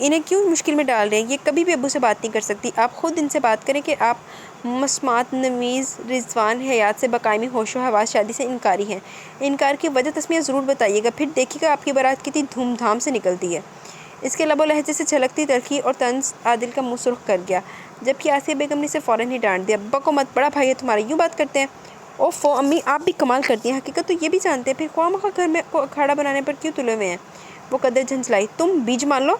انہیں کیوں مشکل میں ڈال رہے ہیں؟ یہ کبھی بھی ابو سے بات نہیں کر سکتی۔ آپ خود ان سے بات کریں کہ آپ مسمات نمیز رضوان حیات سے بقائمی ہوش و حواس شادی سے انکاری ہیں۔ انکار کی وجہ تسمیہ ضرور بتائیے گا، پھر دیکھیے گا آپ کی بارات کتنی دھوم دھام سے نکلتی ہے۔ اس کے لب و لہجے سے چھلکتی تلخی اور طنز عادل کا منہ سرخ کر گیا، جبکہ آسیہ بیگم نے اسے فوراً ہی ڈانٹ دیا۔ بکو مت، بڑا بھائی ہے تمہارا، یوں بات کرتے ہیں؟ اوفو امی، آپ بھی کمال کرتی ہیں، حقیقت تو یہ بھی جانتے ہیں، پھر خواہ مخواہ گھر میں اکھاڑا بنانے پر کیوں تلے ہوئے ہیں؟ وہ قدر جھنجھلائی۔ تم بیج مان لو۔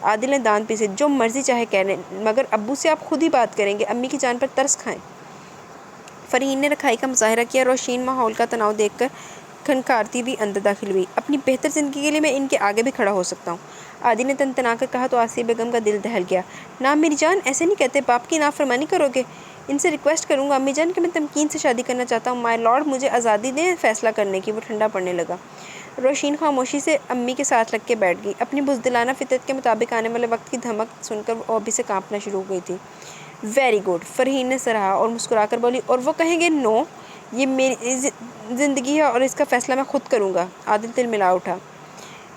عادل نے دانت پیسے۔ جو مرضی چاہے کہہ لیں، مگر ابو سے آپ خود ہی بات کریں گے، امی کی جان پر ترس کھائیں۔ فرحین نے رکھائی کا مظاہرہ کیا۔ روشین ماحول کا تناؤ دیکھ کر کھنکارتی ہوئی اندر داخل ہوئی۔ اپنی بہتر زندگی کے لیے میں ان کے آگے بھی کھڑا ہو سکتا ہوں، عادل نے تنتنا کر کہا تو آسیہ بیگم کا دل دہل گیا۔ نا میری جان، ایسے نہیں کہتے، باپ کی نافرمانی کرو گے؟ ان سے ریکویسٹ کروں گا امی جان کہ میں تمکین سے شادی کرنا چاہتا ہوں، مائی لارڈ مجھے آزادی دیں فیصلہ کرنے کی۔ وہ ٹھنڈا پڑنے لگا۔ روشین خاموشی سے امی کے ساتھ لگ کے بیٹھ گئی۔ اپنی بزدلانہ فطرت کے مطابق آنے والے وقت کی دھمک سن کر وہ ابھی سے کانپنا شروع ہو گئی تھی۔ ویری گڈ، فرحین نے سراہا اور مسکرا کر بولی، اور وہ کہیں گے نو، یہ میری زندگی ہے اور اس کا فیصلہ میں خود کروں گا۔ عادل تل ملا اٹھا۔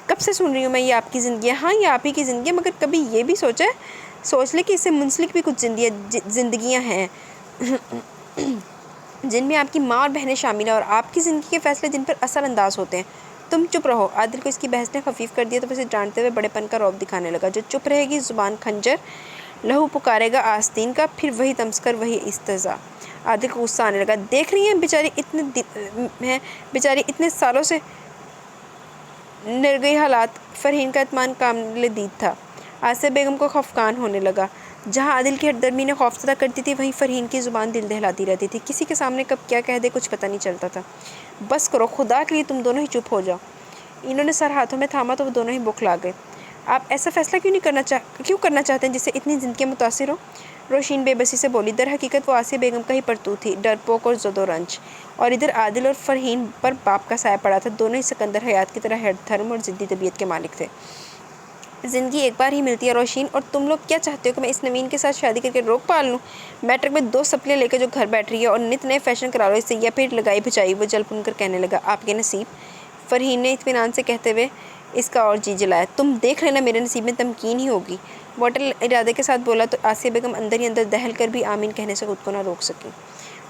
کب سے سن رہی ہوں میں یہ آپ کی زندگی ہے، ہاں یہ آپ ہی کی زندگی ہے، مگر کبھی یہ بھی سوچ لے کہ اس سے منسلک بھی کچھ زندگیاں ہیں جن میں آپ کی ماں اور بہنیں شامل ہیں، اور آپ کی زندگی کے فیصلے جن پر اثر انداز ہوتے ہیں۔ تم چپ رہو۔ عادل کو اس کی بحث نے خفیف کر دیا تو اسے ڈانٹتے ہوئے بڑے پن کا رعب دکھانے لگا۔ جو چپ رہے گی زبان خنجر، لہو پکارے گا آستین کا، پھر وہی تمسکر وہی استہزاء۔ عادل کو غصہ آنے لگا۔ دیکھ رہی ہیں بیچاری اتنے سالوں سے نرگئی حالات۔ فرحین کا اطمینان کامل دید تھا۔ آسیہ بیگم کو خفقان ہونے لگا۔ جہاں عادل کی ہٹ درمی نے خوفزدہ کرتی تھی، وہیں فرحین کی زبان دل دہلاتی رہتی تھی۔ کسی کے سامنے کب کیا کہہ دے کچھ پتہ نہیں چلتا تھا۔ بس کرو، خدا کے لیے تم دونوں ہی چپ ہو جاؤ۔ انہوں نے سر ہاتھوں میں تھاما تو وہ دونوں ہی بوکھلا گئے۔ آپ ایسا فیصلہ کیوں کرنا چاہتے ہیں جس سے اتنی زندگیاں متاثر ہوں؟ روشین بے بسی سے بولی۔ در حقیقت وہ آسیہ بیگم کا ہی پرتو تھی، ڈرپوک اور زد و رنج، اور ادھر عادل اور فرحین پر باپ کا سایہ پڑا تھا۔ دونوں ہی سکندر حیات کی طرح ہٹ دھرم اور ضدی طبیعت کے مالک تھے۔ زندگی ایک بار ہی ملتی ہے روشین، اور تم لوگ کیا چاہتے ہو کہ میں اس نوین کے ساتھ شادی کر کے روک پال لوں؟ میٹرک میں 2 سپلیاں لے کے جو گھر بیٹھ رہی ہے اور نت نئے فیشن کرا لو اس سے، یا پھر لگائی بچائی؟ وہ جل بھن کر کہنے لگا۔ آپ کے نصیب، فرحین نے اطمینان سے کہتے ہوئے اس کا اور جی جلایا۔ تم دیکھ لینا میرے نصیب میں تمکین ہی ہوگی۔ وہ اٹل ارادے کے ساتھ بولا تو آسیہ بیگم اندر ہی اندر دہل کر بھی آمین کہنے سے خود کو نہ روک سکی۔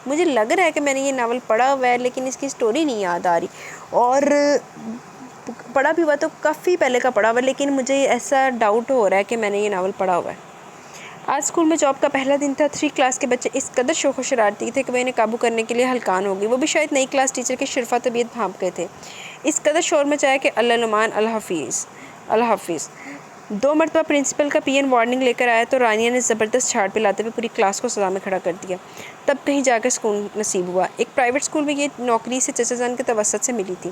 مجھے لگ رہا ہے کہ میں نے یہ ناول پڑھا ہوا ہے، لیکن اس کی سٹوری نہیں یاد آ رہی، اور پڑھا بھی ہوا تو کافی پہلے کا پڑھا ہوا، لیکن مجھے ایسا ڈاؤٹ ہو رہا ہے کہ میں نے یہ ناول پڑھا ہوا ہے۔ آج اسکول میں جاب کا پہلا دن تھا۔ 3 کلاس کے بچے اس قدر شوخ و شرارتی تھے کہ وہ انہیں قابو کرنے کے لیے ہلکان ہو گئی۔ وہ بھی شاید نئی کلاس ٹیچر کے شرفا طبیعت بھانپ گئے تھے۔ اس قدر شور مچایا کہ اللہ نعمان اللہ حافظ۔ 2 مرتبہ پرنسپل کا پی این وارننگ لے کر آیا تو رانیہ نے زبردست جھاڑ پلاتے ہوئے پوری کلاس کو سزا میں کھڑا کر دیا۔ تب کہیں جا کر سکون نصیب ہوا۔ ایک پرائیویٹ اسکول میں یہ نوکری اسے چچا جان کے توسط سے ملی تھی۔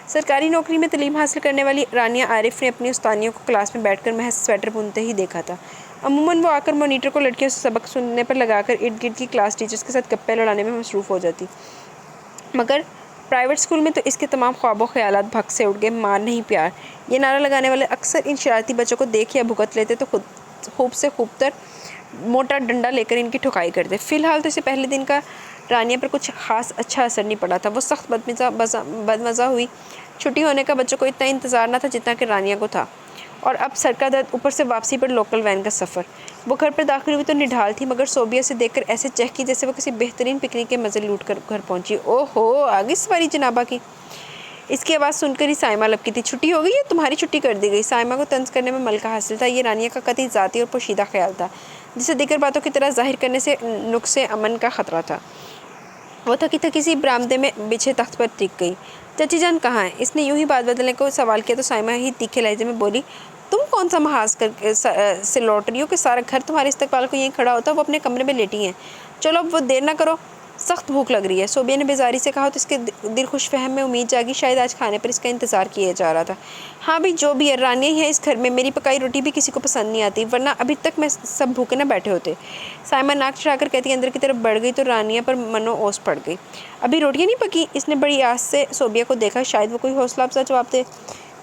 سرکاری نوکری میں تعلیم حاصل کرنے والی رانیہ عارف نے اپنی استانیوں کو کلاس میں بیٹھ کر محض سویٹر بنتے ہی دیکھا تھا۔ عموماً وہ آ کر مانیٹر کو لڑکیوں سے سبق سننے پر لگا کر ارد گرد کی کلاس ٹیچرز کے ساتھ گپے لڑانے میں مصروف ہو جاتی، مگر پرائیویٹ اسکول میں تو اس کے تمام خواب و خیالات بھگ سے اٹھ گئے۔ مار نہیں پیار، یہ نعرہ لگانے والے اکثر ان شرارتی بچوں کو دیکھ یا بھگت لیتے تو خوب سے خوب تر موٹا ڈنڈا لے کر ان کی ٹھکائی کرتے۔ فی الحال تو اسے پہلے دن کا رانیہ پر کچھ خاص اچھا اثر نہیں پڑا تھا۔ وہ سخت بدمزہ ہوئی۔ چھٹی ہونے کا بچوں کو اتنا انتظار نہ تھا جتنا کہ رانیہ کو تھا، اور اب سر کا درد، اوپر سے واپسی پر لوکل وین کا سفر۔ وہ گھر پر داخل ہوئی تو نڈھال تھی، مگر صوبیہ سے دیکھ کر ایسے چہکی جیسے وہ کسی بہترین پکنک کے مزے لوٹ کر گھر پہنچی۔ او ہو، آگے سواری جنابہ کی! اس کی آواز سن کر ہی سائمہ لبکی تھی۔ چھٹی ہو گئی ہے؟ تمہاری چھٹی کر دی گئی۔ سائمہ کو طنز کرنے میں ملکہ حاصل تھا۔ یہ رانیہ کا قطعی ذاتی اور پوشیدہ خیال تھا، جسے دیگر باتوں کی طرح ظاہر کرنے سے نقص امن کا خطرہ تھا۔ وہ تھکی تھکی سی برآمدے میں بچھے تخت پر ٹک گئی۔ چچی جان کہاں ہیں؟ اس نے یوں ہی بات بدلنے کو سوال کیا تو سائمہ ہی تیکھے لہجے میں بولی، تم کون سا محاذ سے لوٹ رہی ہو کہ سارا گھر تمہارے استقبال کو یہیں کھڑا ہوتا؟ وہ اپنے کمرے میں لیٹی ہیں، چلو اب وہ دیر نہ کرو، سخت بھوک لگ رہی ہے۔ صوبیہ نے بیزاری سے کہا تو اس کے دل خوش فہم میں امید جاگی، شاید آج کھانے پر اس کا انتظار کیا جا رہا تھا۔ ہاں بھی جو بھی ہے، رانیہ ہی ہے اس گھر میں، میری پکائی روٹی بھی کسی کو پسند نہیں آتی، ورنہ ابھی تک میں سب بھوکے نہ بیٹھے ہوتے۔ سائمہ ناک چڑھا کر کہتی اندر کی طرف بڑھ گئی تو رانیہ پر منو اوس پڑ گئی۔ ابھی روٹیاں نہیں پکی؟ اس نے بڑی آس سے صوبیہ کو دیکھا، شاید وہ کوئی حوصلہ افزا جواب دے۔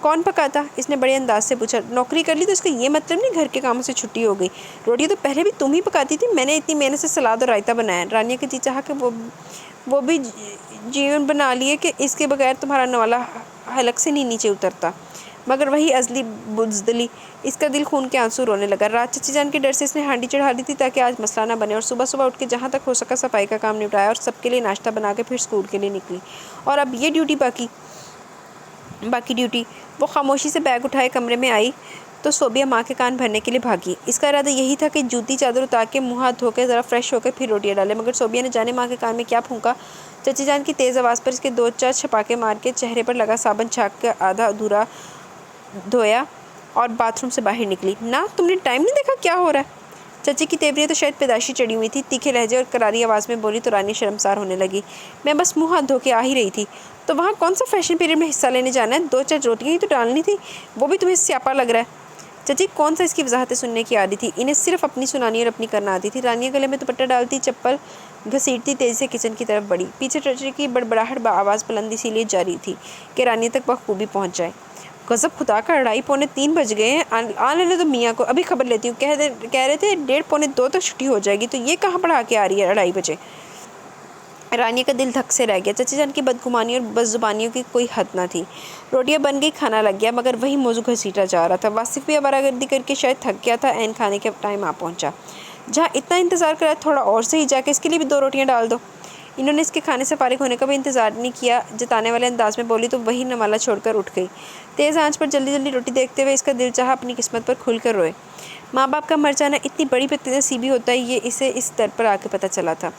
کون پکاتا؟ اس نے بڑے انداز سے پوچھا۔ نوکری کر لی تو اس کا یہ مطلب نہیں گھر کے کاموں سے چھٹی ہو گئی، روٹی تو پہلے بھی تم ہی پکاتی تھی، میں نے اتنی محنت سے سلاد اور رائتا بنایا۔ رانیہ کے جی چاہا کہ وہ بھی جیون بنا لیے کہ اس کے بغیر تمہارا نوالا حلق سے نہیں نیچے اترتا۔ مگر وہی ازلی بزدلی، اس کا دل خون کے آنسو رونے لگا۔ رات چچی جان کے ڈر سے اس نے ہانڈی چڑھا دی تھی تاکہ آج مسئلہ نہ بنے، اور صبح صبح اٹھ کے جہاں تک ہو سکا صفائی کا کام نپٹایا اور سب کے لیے ناشتہ بنا کے پھر اسکول کے لیے نکلی۔ اور اب یہ ڈیوٹی باقی ڈیوٹی۔ وہ خاموشی سے بیگ اٹھائے کمرے میں آئی تو صوبیہ ماں کے کان بھرنے کے لیے بھاگی۔ اس کا ارادہ یہی تھا کہ جوتی چادر اتار کے منہ ہاتھ دھو کے ذرا فریش ہو کے پھر روٹیاں ڈالے، مگر صوبیہ نے جانے ماں کے کان میں کیا پھونکا۔ چچی جان کی تیز آواز پر اس کے دو چار چھپاکے مار کے چہرے پر لگا صابن چھاک کے آدھا ادھورا دھویا اور باتھ روم سے باہر نکلی۔ نا تم نے ٹائم نہیں دیکھا کیا ہو رہا ہے؟ چچی کی تیوریاں تو شاید پیدائشی چڑھی ہوئی تھی، تیکھے لہجے اور کراری آواز میں بولی تو رانی شرمسار ہونے لگی۔ میں بس منہ ہاتھ دھو کے آ ہی رہی تھی۔ تو وہاں کون سا فیشن پیریڈ میں حصہ لینے جانا ہے؟ دو چار روٹیاں ہی تو ڈالنی تھی، وہ بھی تمہیں سیاپا لگ رہا ہے۔ چچی کون سا اس کی وضاحتیں سننے کی عادی تھی، انہیں صرف اپنی سنانی اور اپنی کرنا آتی تھی۔ رانیہ گلے میں دوپٹہ ڈالتی، چپل گھسیٹتی تیزی سے کچن کی طرف بڑھی۔ پیچھے چچی کی بڑبڑاہٹ آواز بلند اسی لیے جاری تھی کہ رانیہ تک بخوبی پہنچ جائے۔ غضب خدا کا، 2:30-3 بج گئے ہیں، آ لینے دو میاں کو، ابھی خبر لیتی ہوں۔ کہہ رہے تھے 1:30-2 تک چھٹی ہو جائے گی، تو یہ کہاں پڑھا کے آ رہی ہے 2:30 بجے؟ رانیہ کا دل دھک سے رہ گیا۔ چچی جان کی بدگمانی اور بدزبانیوں کی کوئی حد نہ تھی۔ روٹیاں بن گئی، کھانا لگ گیا، مگر وہی موضوع گھسیٹا جا رہا تھا۔ واصف بھی آوارہ گردی کر کے شاید تھک گیا تھا، عین کھانے کا ٹائم آ پہنچا۔ جہاں اتنا انتظار کرا تھوڑا اور سے ہی جا کے اس کے لیے بھی 2 روٹیاں ڈال دو۔ انہوں نے اس کے کھانے سے فارغ ہونے کا بھی انتظار نہیں کیا، جتانے والے انداز میں بولی تو وہی نوالہ چھوڑ کر اٹھ گئی۔ تیز آنچ پر جلدی جلدی روٹی دیکھتے ہوئے اس کا دل چاہا اپنی قسمت پر کھل کر روئے۔ ماں باپ کا مر جانا اتنی بڑی بد نصیبی ہوتا ہے، یہ اسے اس در پر آ کے پتہ چلا تھا۔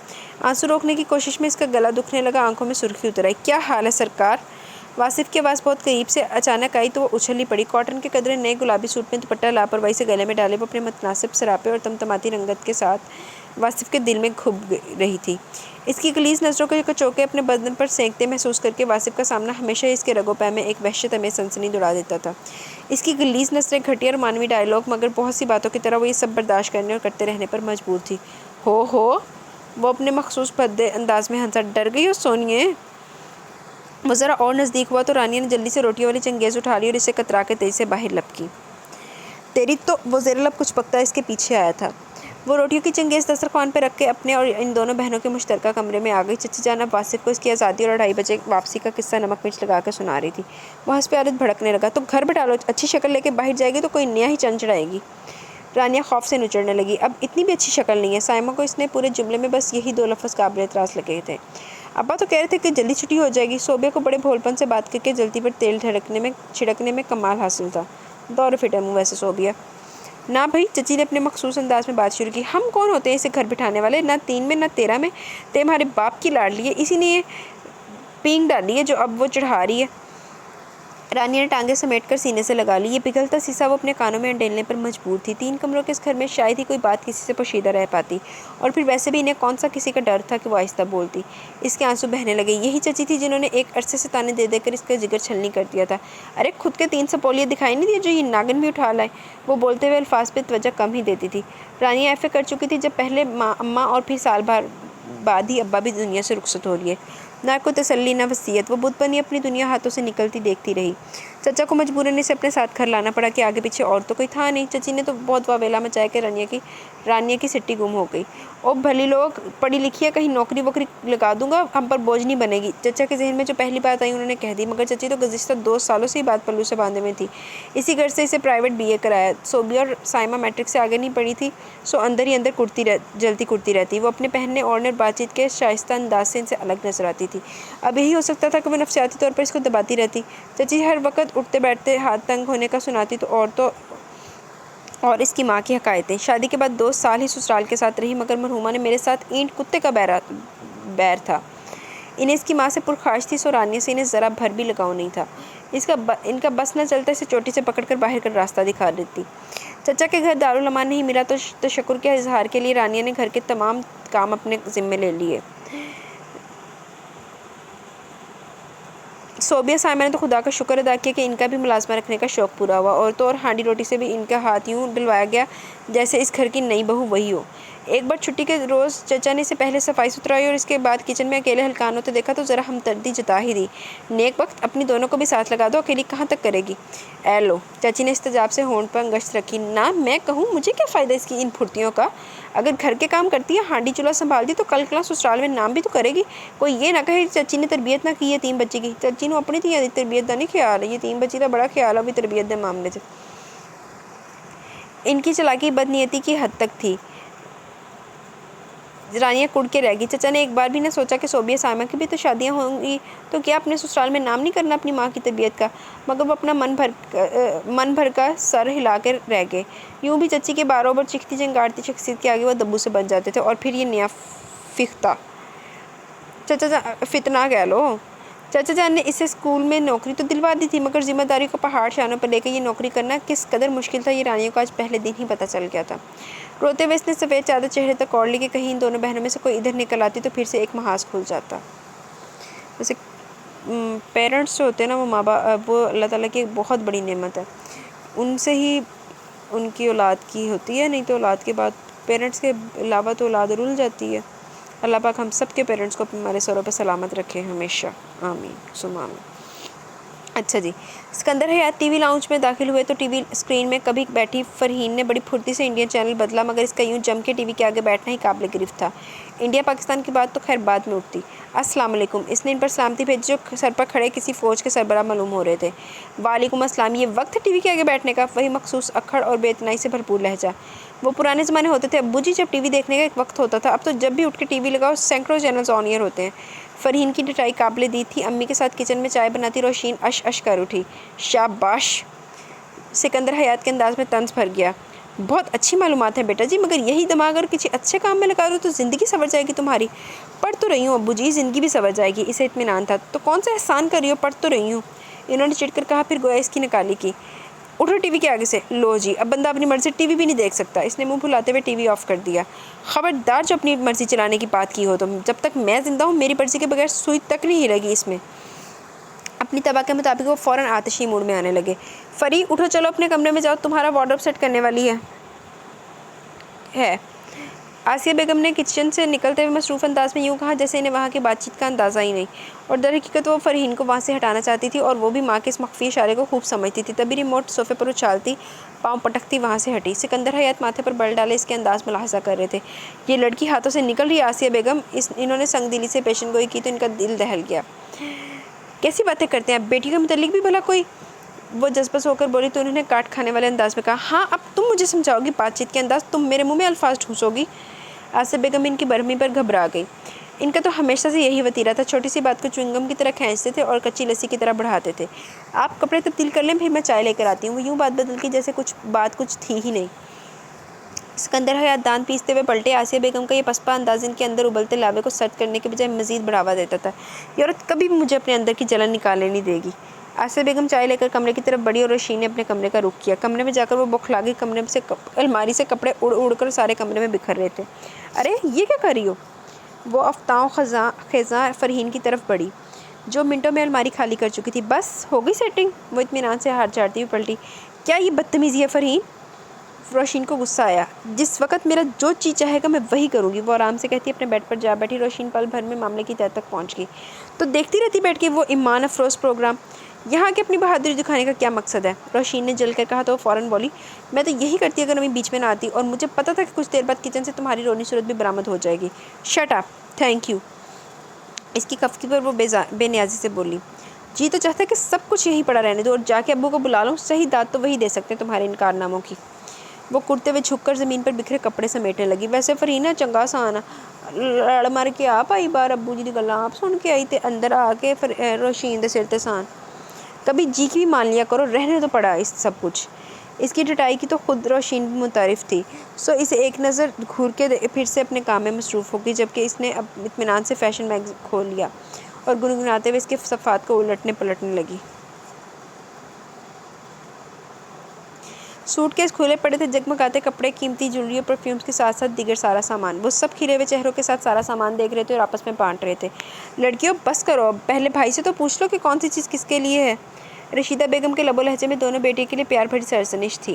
آنسو روکنے کی کوشش میں اس کا گلا دکھنے لگا، آنکھوں میں سرخی اتر آئی۔ کیا حال ہے سرکار؟ واصف کی آواز بہت قریب سے اچانک آئی تو وہ اچھل ہی پڑی۔ کاٹن کے قدرے نئے گلابی سوٹ میں دوپٹہ لاپرواہی سے گلے میں ڈالے وہ اپنے متناسب سراپے اور تمتماتی رنگت کے ساتھ واصف کے دل میں گھب رہی تھی۔ اس کی غلیظ نظروں کے کچوکے اپنے بدن پر سینکتے محسوس کر کے واصف کا سامنا ہمیشہ اس کے رگ و پے میں ایک وحشت امیز سنسنی دوڑا دیتا تھا۔ اس کی غلیظ نظریں، گھٹیا اور مانوی ڈائیلاگ، مگر بہت سی باتوں کی طرح وہ یہ سب برداشت کرنے اور کرتے رہنے پر مجبور تھی۔ ہو وہ اپنے مخصوص بھدے انداز میں ہنسا۔ ڈر گئی ہو سونیے؟ وہ ذرا اور نزدیک ہوا تو رانیہ نے جلدی سے روٹیوں والی چنگیز اٹھا لی اور اسے کترا کے تیزی سے باہر لپکی۔ تیری تو، وہ زیر لب کچھ بکتا اس کے پیچھے آیا تھا۔ وہ روٹیوں کی چنگیز دسترخوان پہ رکھ کے اپنے اور ان دونوں بہنوں کے مشترکہ کمرے میں آ گئی۔ چچی جان اب واصف کو اس کی آزادی اور 2:30 بجے واپسی کا قصہ نمک مرچ لگا کے سنا رہی تھی۔ وہ حسب عادت بھڑکنے لگا۔ تو گھر بٹھا لو، اچھی شکل لے کے باہر جائے گی تو کوئی نیا ہی چند چڑھائے گی۔ رانیہ خوف سے نچڑنے لگی۔ اب اتنی بھی اچھی شکل نہیں ہے۔ سائمہ کو اس نے پورے جملے میں بس یہی 2 لفظ قابل اعتراض لگے تھے۔ ابا تو کہہ رہے تھے کہ جلدی چھٹی ہو جائے گی۔ صوبیہ کو بڑے بھولپن سے بات کر کے جلدی پر تیل چھڑکنے میں کمال حاصل تھا۔ دور فٹے منہ ویسے صوبیہ۔ نہ بھائی، چچی نے اپنے مخصوص انداز میں بات شروع کی، ہم کون ہوتے ہیں اسے گھر بٹھانے والے؟ نہ 3 میں نہ 13 میں، تے ہمارے باپ کی لاڈلی ہے، اسی نے یہ پینگ ڈالی ہے جو اب وہ چڑھا رہی ہے۔ رانیہ نے ٹانگیں سمیٹ کر سینے سے لگا لی۔ یہ پگھلتا سیسا وہ اپنے کانوں میں انڈیلنے پر مجبور تھی۔ 3 کمروں کے اس گھر میں شاید ہی کوئی بات کسی سے پوشیدہ رہ پاتی، اور پھر ویسے بھی انہیں کون سا کسی کا ڈر تھا کہ وہ آہستہ بولتی۔ اس کے آنسو بہنے لگے۔ یہی چچی تھی جنہوں نے ایک عرصے سے تانے دے دے کر اس کا جگر چھلنی کر دیا تھا۔ ارے خود کے 3 سپولیے دکھائی نہیں دیے جو یہ ناگن بھی اٹھا لائے؟ وہ بولتے ہوئے الفاظ پہ توجہ کم ہی دیتی تھی۔ رانیہ ایف اے کر چکی تھی، جب پہلے اماں اور پھر سال بھر بعد ہی ابا بھی دنیا سے رخصت ہو لیے۔ نہ کوئی تسلی نہ وصیت، وہ بت بنی اپنی دنیا ہاتھوں سے نکلتی دیکھتی رہی۔ چچا کو مجبوراً اسے اپنے ساتھ گھر لانا پڑا کہ آگے پیچھے اور تو کوئی تھا نہیں۔ چچی نے تو بہت واویلا مچایا کہ رانیہ کی سٹی گم ہو گئی۔ او بھلی لوگ، پڑھی لکھی ہے، کہیں نوکری ووکری لگا دوں گا، ہم پر بوجھ نہیں بنے گی۔ چچا کے ذہن میں جو پہلی بات آئی انہوں نے کہہ دی، مگر چچی تو گزشتہ 2 سالوں سے ہی بات پلو سے باندھے میں تھی۔ اسی گھر سے اسے پرائیویٹ BA کرایا۔ صوبیہ اور سائمہ میٹرک سے آگے نہیں پڑھی تھی، سو اندر ہی اندر جلتی کرتی رہتی۔ وہ اپنے پہننے اوڑھنے اور بات چیت کے شائستہ انداز سے ان سے الگ نظر آتی تھی۔ اب یہی ہو سکتا تھا کہ وہ نفسیاتی طور پر اس کو دباتی رہتی۔ چچی ہر وقت اٹھتے بیٹھتے ہاتھ تنگ ہونے کا سناتی تو اور اس کی ماں کی حکایتیں۔ شادی کے بعد 2 سال ہی سسرال کے ساتھ رہی، مگر مرحومہ نے میرے ساتھ اینٹ کتے کا بیر تھا۔ انہیں اس کی ماں سے پرخاش تھی، سو رانیہ سے انہیں ذرا بھر بھی لگاؤ نہیں تھا۔ ان کا بس نہ چلتا اسے چوٹی سے پکڑ کر باہر کر راستہ دکھا دیتی۔ چچا کے گھر دارالامان نہیں ملا تو تشکر کے اظہار کے لیے رانیہ نے گھر کے تمام کام اپنے ذمے لے لیے۔ صوبیہ سائمہ نے تو خدا کا شکر ادا کیا کہ ان کا بھی ملازمہ رکھنے کا شوق پورا ہوا، اور تو اور ہانڈی روٹی سے بھی ان کا ہاتھ یوں ڈلوایا گیا جیسے اس گھر کی نئی بہو وہی ہو۔ ایک بار چھٹی کے روز چچا نے اسے پہلے صفائی ستھرائی اور اس کے بعد کچن میں اکیلے ہلکان ہوتے دیکھا تو ذرا ہمدردی جتا ہی دی۔ نیک وقت اپنی دونوں کو بھی ساتھ لگا دو، اکیلی کہاں تک کرے گی؟ اے لو، چاچی نے استجاب سے ہونٹ پر انگشت رکھی۔ نہ میں کہوں، مجھے کیا فائدہ اس کی ان پھرتیوں کا؟ اگر گھر کے کام کرتی ہے، ہانڈی چولہا سنبھالتی تو کل کلاں سسرال میں نام بھی تو کرے گی۔ کوئی یہ نہ کہے چچی نے تربیت نہ کی ہے تین بچی کی۔ چچی نو اپنی تھی تربیت دا نہیں خیال ہے، یہ تین بچی دا بڑا خیال ہے بھی تربیت دے معاملے سے۔ ان کی چالاکی بدنیتی کی حد تک تھی، رانیہ کڑ کے رہ گئی۔ چچا نے ایک بار بھی نہ سوچا کہ صوبیہ سائمہ کی بھی تو شادیاں ہوں گی، تو کیا اپنے سسرال میں نام نہیں کرنا اپنی ماں کی تربیت کا؟ مگر وہ اپنا من بھر کا سر ہلا کے رہ گئے۔ یوں بھی چچی کے باروبر چیختی چنگاڑتی شخصیت کے آگے وہ دبو سے بن جاتے تھے، اور پھر یہ نیا فتنہ کہہ لو۔ چچا جان نے اسے اسکول میں نوکری تو دلوا دی تھی، مگر ذمہ داری کو پہاڑ شانوں پر لے کے یہ نوکری کرنا کس قدر مشکل تھا، یہ رانیہ کو آج پہلے دن ہی پتہ چل گیا تھا۔ روتے ہوئے اس نے سفید چادر چہرے تک اوڑھ لی کہ کہیں ان دونوں بہنوں میں سے کوئی ادھر نکل آتی تو پھر سے ایک محاذ کھل جاتا۔ ویسے پیرنٹس جو ہوتے ہیں نا، وہ ماں باپ، وہ اللہ تعالیٰ کی ایک بہت بڑی نعمت ہے۔ ان سے ہی ان کی اولاد کی ہوتی ہے، نہیں تو اولاد کے بعد پیرنٹس کے علاوہ تو اولاد رول جاتی ہے۔ اللہ پاک ہم سب کے پیرنٹس کو ہمارے سروں پہ سلامت رکھے ہمیشہ، آمین ثم آمین۔ اچھا جی، سکندر حیات ٹی وی لاؤنج میں داخل ہوئے تو ٹی وی اسکرین میں کبھی بیٹھی فرحین نے بڑی پھرتی سے انڈین چینل بدلا، مگر اس کا یوں جم کے ٹی وی کے آگے بیٹھنا ہی قابل گرفت تھا۔ انڈیا پاکستان کی بات تو خیر بعد میں اٹھتی۔ السلام علیکم، اس نے ان پر سلامتی بھیجی جو سر پر کھڑے کسی فوج کے سربراہ معلوم ہو رہے تھے۔ وعلیکم السلام، یہ وقت ہے ٹی وی کے آگے بیٹھنے کا؟ وہی مخصوص اکھڑ اور بے اتنائی سے بھرپور لہجہ۔ وہ پرانے زمانے ہوتے تھے ابو جی جب ٹی وی دیکھنے کا ایک وقت ہوتا تھا، اب تو جب بھی اٹھ کے ٹی وی لگاؤ سینکڑوں چینلز آن ایئر ہوتے ہیں۔ فرحین کی ڈٹائی قابل دید تھی۔ امی کے ساتھ کچن میں چائے بناتی روشین اش اش کر اٹھی۔ شاباش! سکندر حیات کے انداز میں طنز بھر گیا۔ بہت اچھی معلومات ہیں بیٹا جی، مگر یہی دماغ اگر کسی اچھے کام میں لگا دو تو زندگی سنور جائے گی تمہاری۔ پڑھ تو رہی ہوں ابو جی، زندگی بھی سنور جائے گی، اسے اطمینان تھا۔ تو کون سا احسان کر رہی ہو، پڑھ تو رہی ہوں، انہوں نے چڑھ کر کہا، پھر گویا اس کی نکالی کی۔ اٹھو ٹی وی کے آگے سے۔ لو جی، اب بندہ اپنی مرضی ٹی وی بھی نہیں دیکھ سکتا۔ اس نے منہ پھلاتے ہوئے ٹی وی آف کر دیا۔ خبردار جو اپنی مرضی چلانے کی بات کی ہو تو جب تک میں زندہ ہوں میری مرضی کے بغیر سوئی تک نہیں ہلے گی اس میں۔ اپنی طبع کے مطابق وہ فوراً آتشی موڈ میں آنے لگے۔ فری، اٹھو چلو اپنے کمرے میں جاؤ، تمہارا وارڈروب سیٹ کرنے والی ہے۔ آسیہ بیگم نے کچن سے نکلتے ہوئے مصروف انداز میں یوں کہا جیسے انہیں وہاں کی بات چیت کا اندازہ ہی نہیں، اور در حقیقت وہ فرحین کو وہاں سے ہٹانا چاہتی تھی، اور وہ بھی ماں کے اس مخفی اشارے کو خوب سمجھتی تھی۔ تبھی ریموٹ صوفے پر اچھالتی پاؤں پٹکتی وہاں سے ہٹی۔ سکندر حیات ماتھے پر بل ڈالے اس کے انداز ملاحظہ کر رہے تھے۔ یہ لڑکی ہاتھوں سے نکل رہی ہے آسیہ بیگم، انہوں نے سنگ دلی سے پیشن گوئی کی تو ان کا دل دہل گیا۔ کیسی باتیں کرتے ہیں آپ، بیٹی کے متعلق بھی بھلا کوئی؟ وہ جذبہ ہو کر بولی تو انہوں نے کاٹ کھانے والے انداز میں کہا، ہاں اب تم مجھے سمجھاؤ گی بات چیت کے انداز، تم میرے منہ میں الفاظ ٹھونسو گی؟ آسیہ بیگم ان کی برہمی پر گھبرا گئی۔ ان کا تو ہمیشہ سے یہی وتیرہ تھا، چھوٹی سی بات کو چوئنگم کی طرح کھینچتے تھے اور کچی لسی کی طرح بڑھاتے تھے۔ آپ کپڑے تبدیل کر لیں، پھر میں چائے لے کر آتی ہوں۔ وہ یوں بات بدل کی جیسے بات کچھ تھی ہی نہیں۔ سکندر حیات دانت پیستے ہوئے پلٹے۔ آسیہ بیگم کا یہ پسپا انداز ان کے اندر ابلتے لاوے کو سرد کرنے کے بجائے مزید بڑھاوا دیتا تھا۔ یہ عورت کبھی بھی مجھے اپنے اندر کی جلن نکالنے نہیں دے گی۔ آسیہ بیگم چائے لے کر کمرے کی طرف بڑھی اور روشین نے اپنے کمرے کا رخ کیا۔ کمرے میں جا کر وہ بوکھلا گئی۔ کمرے سے الماری سے کپڑے اڑ اڑ کر سارے کمرے میں بکھر رہے تھے۔ ارے یہ کیا کر رہی ہو؟ وہ افتاؤں خیزاں فرحین کی طرف بڑھی جو منٹوں میں الماری خالی کر چکی تھی۔ بس ہو گئی سیٹنگ؟ وہ اطمینان سے ہاتھ جھاڑتی ہوئی پلٹی۔ کیا یہ بدتمیزی ہے فرحین؟ روشین کو غصہ آیا۔ جس وقت میرا جو چیز چاہے گا میں وہی کروں گی، وہ آرام سے کہتی اپنے بیڈ پر جا بیٹھی۔ روشین پل بھر میں معاملے کی تہہ تک پہنچ گئی۔ تو دیکھتی رہتی بیٹھ کے وہ ایمان افروز پروگرام، یہاں کے اپنی بہادری دکھانے کا کیا مقصد ہے؟ روشین نے جل کر کہا تو وہ فوراً بولی، میں تو یہی کرتی اگر امی بیچ میں نہ آتی، اور مجھے پتہ تھا کہ کچھ دیر بعد کچن سے تمہاری رونی صورت بھی برآمد ہو جائے گی۔ Shut up, thank you. اس کی کفکی پر وہ بے نیازی سے بولی۔ جی تو چاہتا ہے کہ سب کچھ یہیں پڑا رہنے دو اور جا کے ابو کو بلا لوں، صحیح داد تو وہی دے سکتے ہیں تمہارے ان کارناموں کی۔ وہ کرتے ہوئے جھک کر زمین پر بکھرے کپڑے سمیٹنے لگی۔ ویسے فرحین چنگا سا آنا لڑ مر کے آپ آئی بار ابو جی دی گلاں آپ سن کے آئی تے اندر آ کے روشین دے سر تے سان۔ کبھی جی کی بھی مان لیا کرو، رہنے تو پڑا اس سب کچھ۔ اس کی ڈٹائی کی تو خود روشین بھی متعارف تھی، سو اسے ایک نظر گھور کے پھر سے اپنے کام میں مصروف ہو گئی، جبکہ اس نے اطمینان سے فیشن میگزین کھول لیا اور گنگناتے ہوئے اس کے صفحات کو الٹنے پلٹنے لگی۔ سوٹ کیس کھلے پڑے تھے، جگمگاتے کپڑے، قیمتی جویلری اور پرفیومز کے ساتھ ساتھ دیگر سارا سامان۔ وہ سب کھلے ہوئے چہروں کے ساتھ سارا سامان دیکھ رہے تھے اور آپس میں بانٹ رہے تھے۔ لڑکیوں بس کرو اب، پہلے بھائی سے تو پوچھ لو کہ کون سی چیز کس کے لیے ہے۔ رشیدہ بیگم کے لب و لہجے میں دونوں بیٹی کے لیے پیار بھری سرزنش تھی۔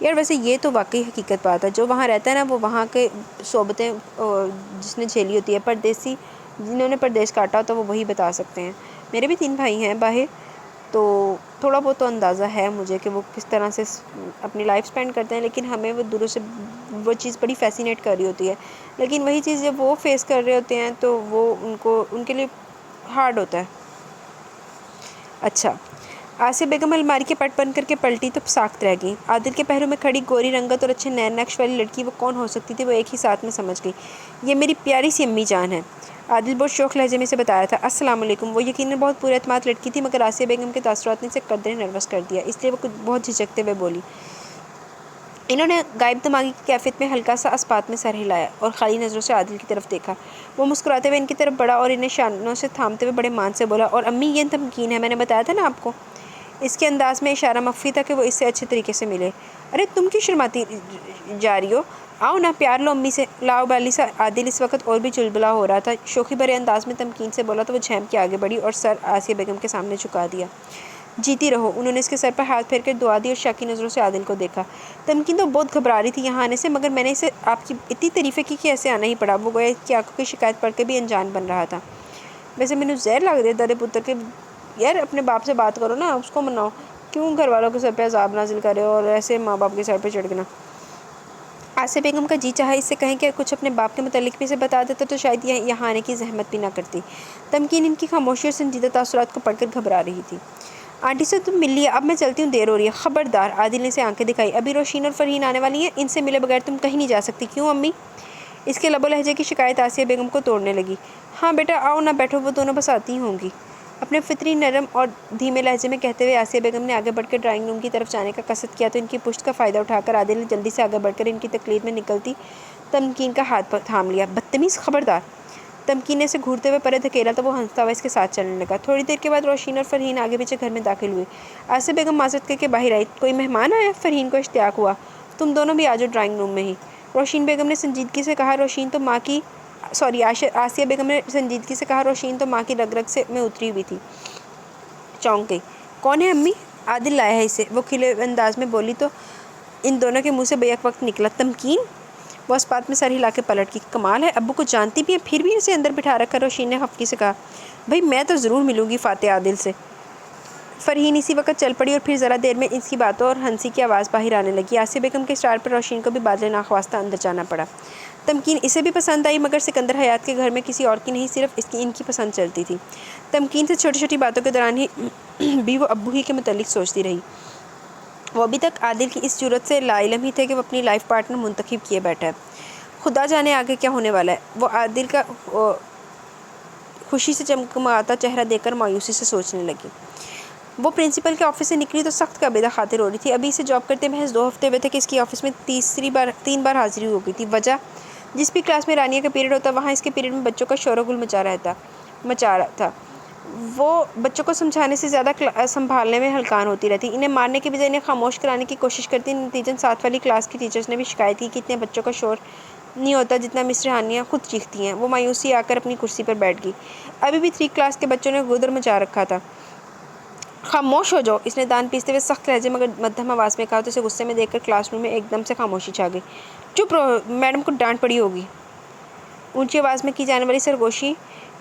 یار ویسے یہ تو واقعی حقیقت بات ہے، جو وہاں رہتا ہے نا وہ وہاں کے صحبتیں جس نے جھیلی ہوتی ہے، پردیسی جنہوں نے پردیس کاٹا ہوتا ہے وہ وہی بتا سکتے ہیں۔ میرے بھی 3 بھائی ہیں باہر، تو تھوڑا بہت تو اندازہ ہے مجھے کہ وہ کس طرح سے اپنی لائف سپینڈ کرتے ہیں، لیکن ہمیں وہ دوروں سے وہ چیز بڑی فیسینیٹ کر رہی ہوتی ہے، لیکن وہی چیز جب وہ فیس کر رہے ہوتے ہیں تو وہ ان کے لیے ہارڈ ہوتا ہے۔ اچھا، آسیہ بیگم الماری کے پٹ بن کر کے پلٹی تو ساکت رہ گئی۔ عادل کے پہلو میں کھڑی گوری رنگت اور اچھے نین نقش والی لڑکی وہ کون ہو سکتی تھی؟ وہ ایک ہی ساتھ میں سمجھ گئی، یہ میری پیاری سی امی جان ہے۔ عادل بہت شوق لہجے میں اسے بتایا تھا، السلام علیکم۔ وہ یقیناً بہت پورے اعتماد لڑکی تھی، مگر آسیہ بیگم کے تاثرات نے اسے قدرے نروس کر دیا، اس لیے وہ بہت جھجکتے ہوئے بولی۔ انہوں نے غائب دماغی کی کیفیت میں ہلکا سا اسپات میں سر ہلایا اور خالی نظروں سے عادل کی طرف دیکھا۔ وہ مسکراتے ہوئے ان کی طرف بڑھا اور انہیں شانوں سے تھامتے ہوئے بڑے مان سے بولا، اور امی یہ تمکین ہے، میں نے بتایا تھا نا آپ کو۔ اس کے انداز میں اشارہ مخفی تھا کہ وہ اس سے اچھے طریقے سے ملے۔ ارے تم کیوں شرماتی جا رہی ہو؟ آؤ نا، پیار لو امی سے، لاؤبالی سا۔ عادل اس وقت اور بھی چلبلا ہو رہا تھا، شوخی بھرے انداز میں تمکین سے بولا تو وہ جھینپ کے آگے بڑھی اور سر آسیہ بیگم کے سامنے جھکا دیا۔ جیتی رہو۔ انہوں نے اس کے سر پر ہاتھ پھیر کر دعا دی اور شاکی نظروں سے عادل کو دیکھا۔ تمکین تو بہت گھبرا رہی تھی یہاں آنے سے، مگر میں نے اسے آپ کی اتنی تعریفیں کی کہ ایسے آنا ہی پڑا۔ وہ گویا کہ آنکھوں کی شکایت پڑھ کے بھی انجان بن رہا تھا۔ ویسے مینوں زہر لگ رہی ہے دادے پتر کے، یار اپنے باپ سے بات کرو نا، اس کو مناؤ، کیوں گھر والوں کے سر پہ عذاب نازل کرے اور ایسے ماں باپ کے سر پہ چڑھ گنا۔ آسیہ بیگم کا جی چاہا اس سے کہیں کہ کچھ اپنے باپ کے متعلق بھی اسے بتا دیتا تو شاید یہاں آنے کی زحمت بھی نہ کرتی۔ تمکین ان کی خاموشی اور سنجیدہ تاثرات کو پڑھ کر گھبرا رہی تھی۔ آنٹی سے تم مل لیے، اب میں چلتی ہوں، دیر ہو رہی ہے۔ خبردار، عادل نے اسے آنکھیں دکھائی، ابھی روشین اور فرحین آنے والی ہیں، ان سے ملے بغیر تم کہیں نہیں جا سکتی۔ کیوں امی؟ اس کے لب و لہجے کی شکایت آسیہ بیگم کو توڑنے لگی۔ ہاں بیٹا آؤ نہ بیٹھو، وہ دونوں بس آتی ہوں گی، اپنے فطری نرم اور دھیمے لہجے میں کہتے ہوئے آسیہ بیگم نے آگے بڑھ کر ڈرائنگ روم کی طرف جانے کا قصد کیا تو ان کی پشت کا فائدہ اٹھا کر عادل نے جلدی سے آگے بڑھ کر ان کی تقلید میں نکلتی تمکین کا ہاتھ تھام لیا۔ بدتمیز، خبردار۔ تمکین نے اسے گھورتے ہوئے پرے دھکیلا تو وہ ہنستا ہوا اس کے ساتھ چلنے لگا۔ تھوڑی دیر کے بعد روشین اور فرحین آگے پیچھے گھر میں داخل ہوئے۔ آسیہ بیگم معذرت کر کے باہر آئی، کوئی مہمان آیا؟ فرحین کو اشتیاق ہوا۔ تم دونوں بھی آ جاؤ ڈرائنگ روم میں ہی، روشین بیگم نے سنجیدگی سے کہا۔ آسیہ بیگم نے سنجیدگی سے کہا، روشین تو ماں کی رگ رگ سے میں اتری ہوئی تھی، چونک گئی۔ کون ہے امی؟ عادل لایا ہے اسے، وہ کھلے انداز میں بولی تو ان دونوں کے منہ سے بیک وقت نکلا، تمکین؟ وہ اسپات میں سر ہلا کے پلٹ کی، کمال ہے، ابو کو جانتی بھی ہے پھر بھی اسے اندر بٹھا رکھا۔ روشین نے خفگی سے کہا، بھائی میں تو ضرور ملوں گی فاتح عادل سے۔ فرحین اسی وقت چل پڑی اور پھر ذرا دیر میں اس کی باتوں اور ہنسی کی آواز باہر آنے لگی۔ آسیہ بیگم کے اصرار پر روشین کو بھی بادل ناخواستہ اندر جانا پڑا۔ تمکین اسے بھی پسند آئی، مگر سکندر حیات کے گھر میں کسی اور کی نہیں، صرف ان کی پسند چلتی تھی۔ تمکین سے چھوٹی چھوٹی باتوں کے دوران ہی بھی وہ ابو ہی کے متعلق سوچتی رہی۔ وہ ابھی تک عادل کی اس جرأت سے لا علم ہی تھے کہ وہ اپنی لائف پارٹنر منتخب کیے بیٹھا ہے۔ خدا جانے آگے کیا ہونے والا ہے۔ وہ عادل کا خوشی سے چمکماتا چہرہ دیکھ کر مایوسی سے سوچنے لگی۔ وہ پرنسپل کے آفس سے نکلی تو سخت قابضہ خاطر ہو رہی تھی۔ ابھی اسے جاب کرتے محض 2 ہفتے ہوئے تھے کہ اس کی آفس میں 3 بار حاضری ہو گئی تھی۔ وجہ، جس بھی کلاس میں رانیہ کا پیریڈ ہوتا وہاں اس کے پیریڈ میں بچوں کا شور و گل مچا رہا تھا۔ وہ بچوں کو سمجھانے سے زیادہ سنبھالنے میں ہلکان ہوتی رہتی، انہیں مارنے کے بجائے انہیں خاموش کرانے کی کوشش کرتی۔ نتیجن 7 والی کلاس کی ٹیچرز نے بھی شکایت کی کہ اتنے بچوں کا شور نہیں ہوتا جتنا مسٹر ہانیہ خود چیختی ہیں۔ وہ مایوسی آ کر اپنی کرسی پر بیٹھ گئی۔ ابھی بھی 3 کلاس کے بچوں نے گودر مچا رکھا تھا۔ خاموش ہو جاؤ، اس نے دان پیستے ہوئے سخت لہجے مگر مدھم آواز میں کہا تو اسے غصے میں دیکھ کر کلاس روم میں ایک دم سے خاموشی چھا گئی۔ چپ رہو، میڈم کو ڈانٹ پڑی ہوگی۔ اونچی آواز میں کی جانے والی سرگوشی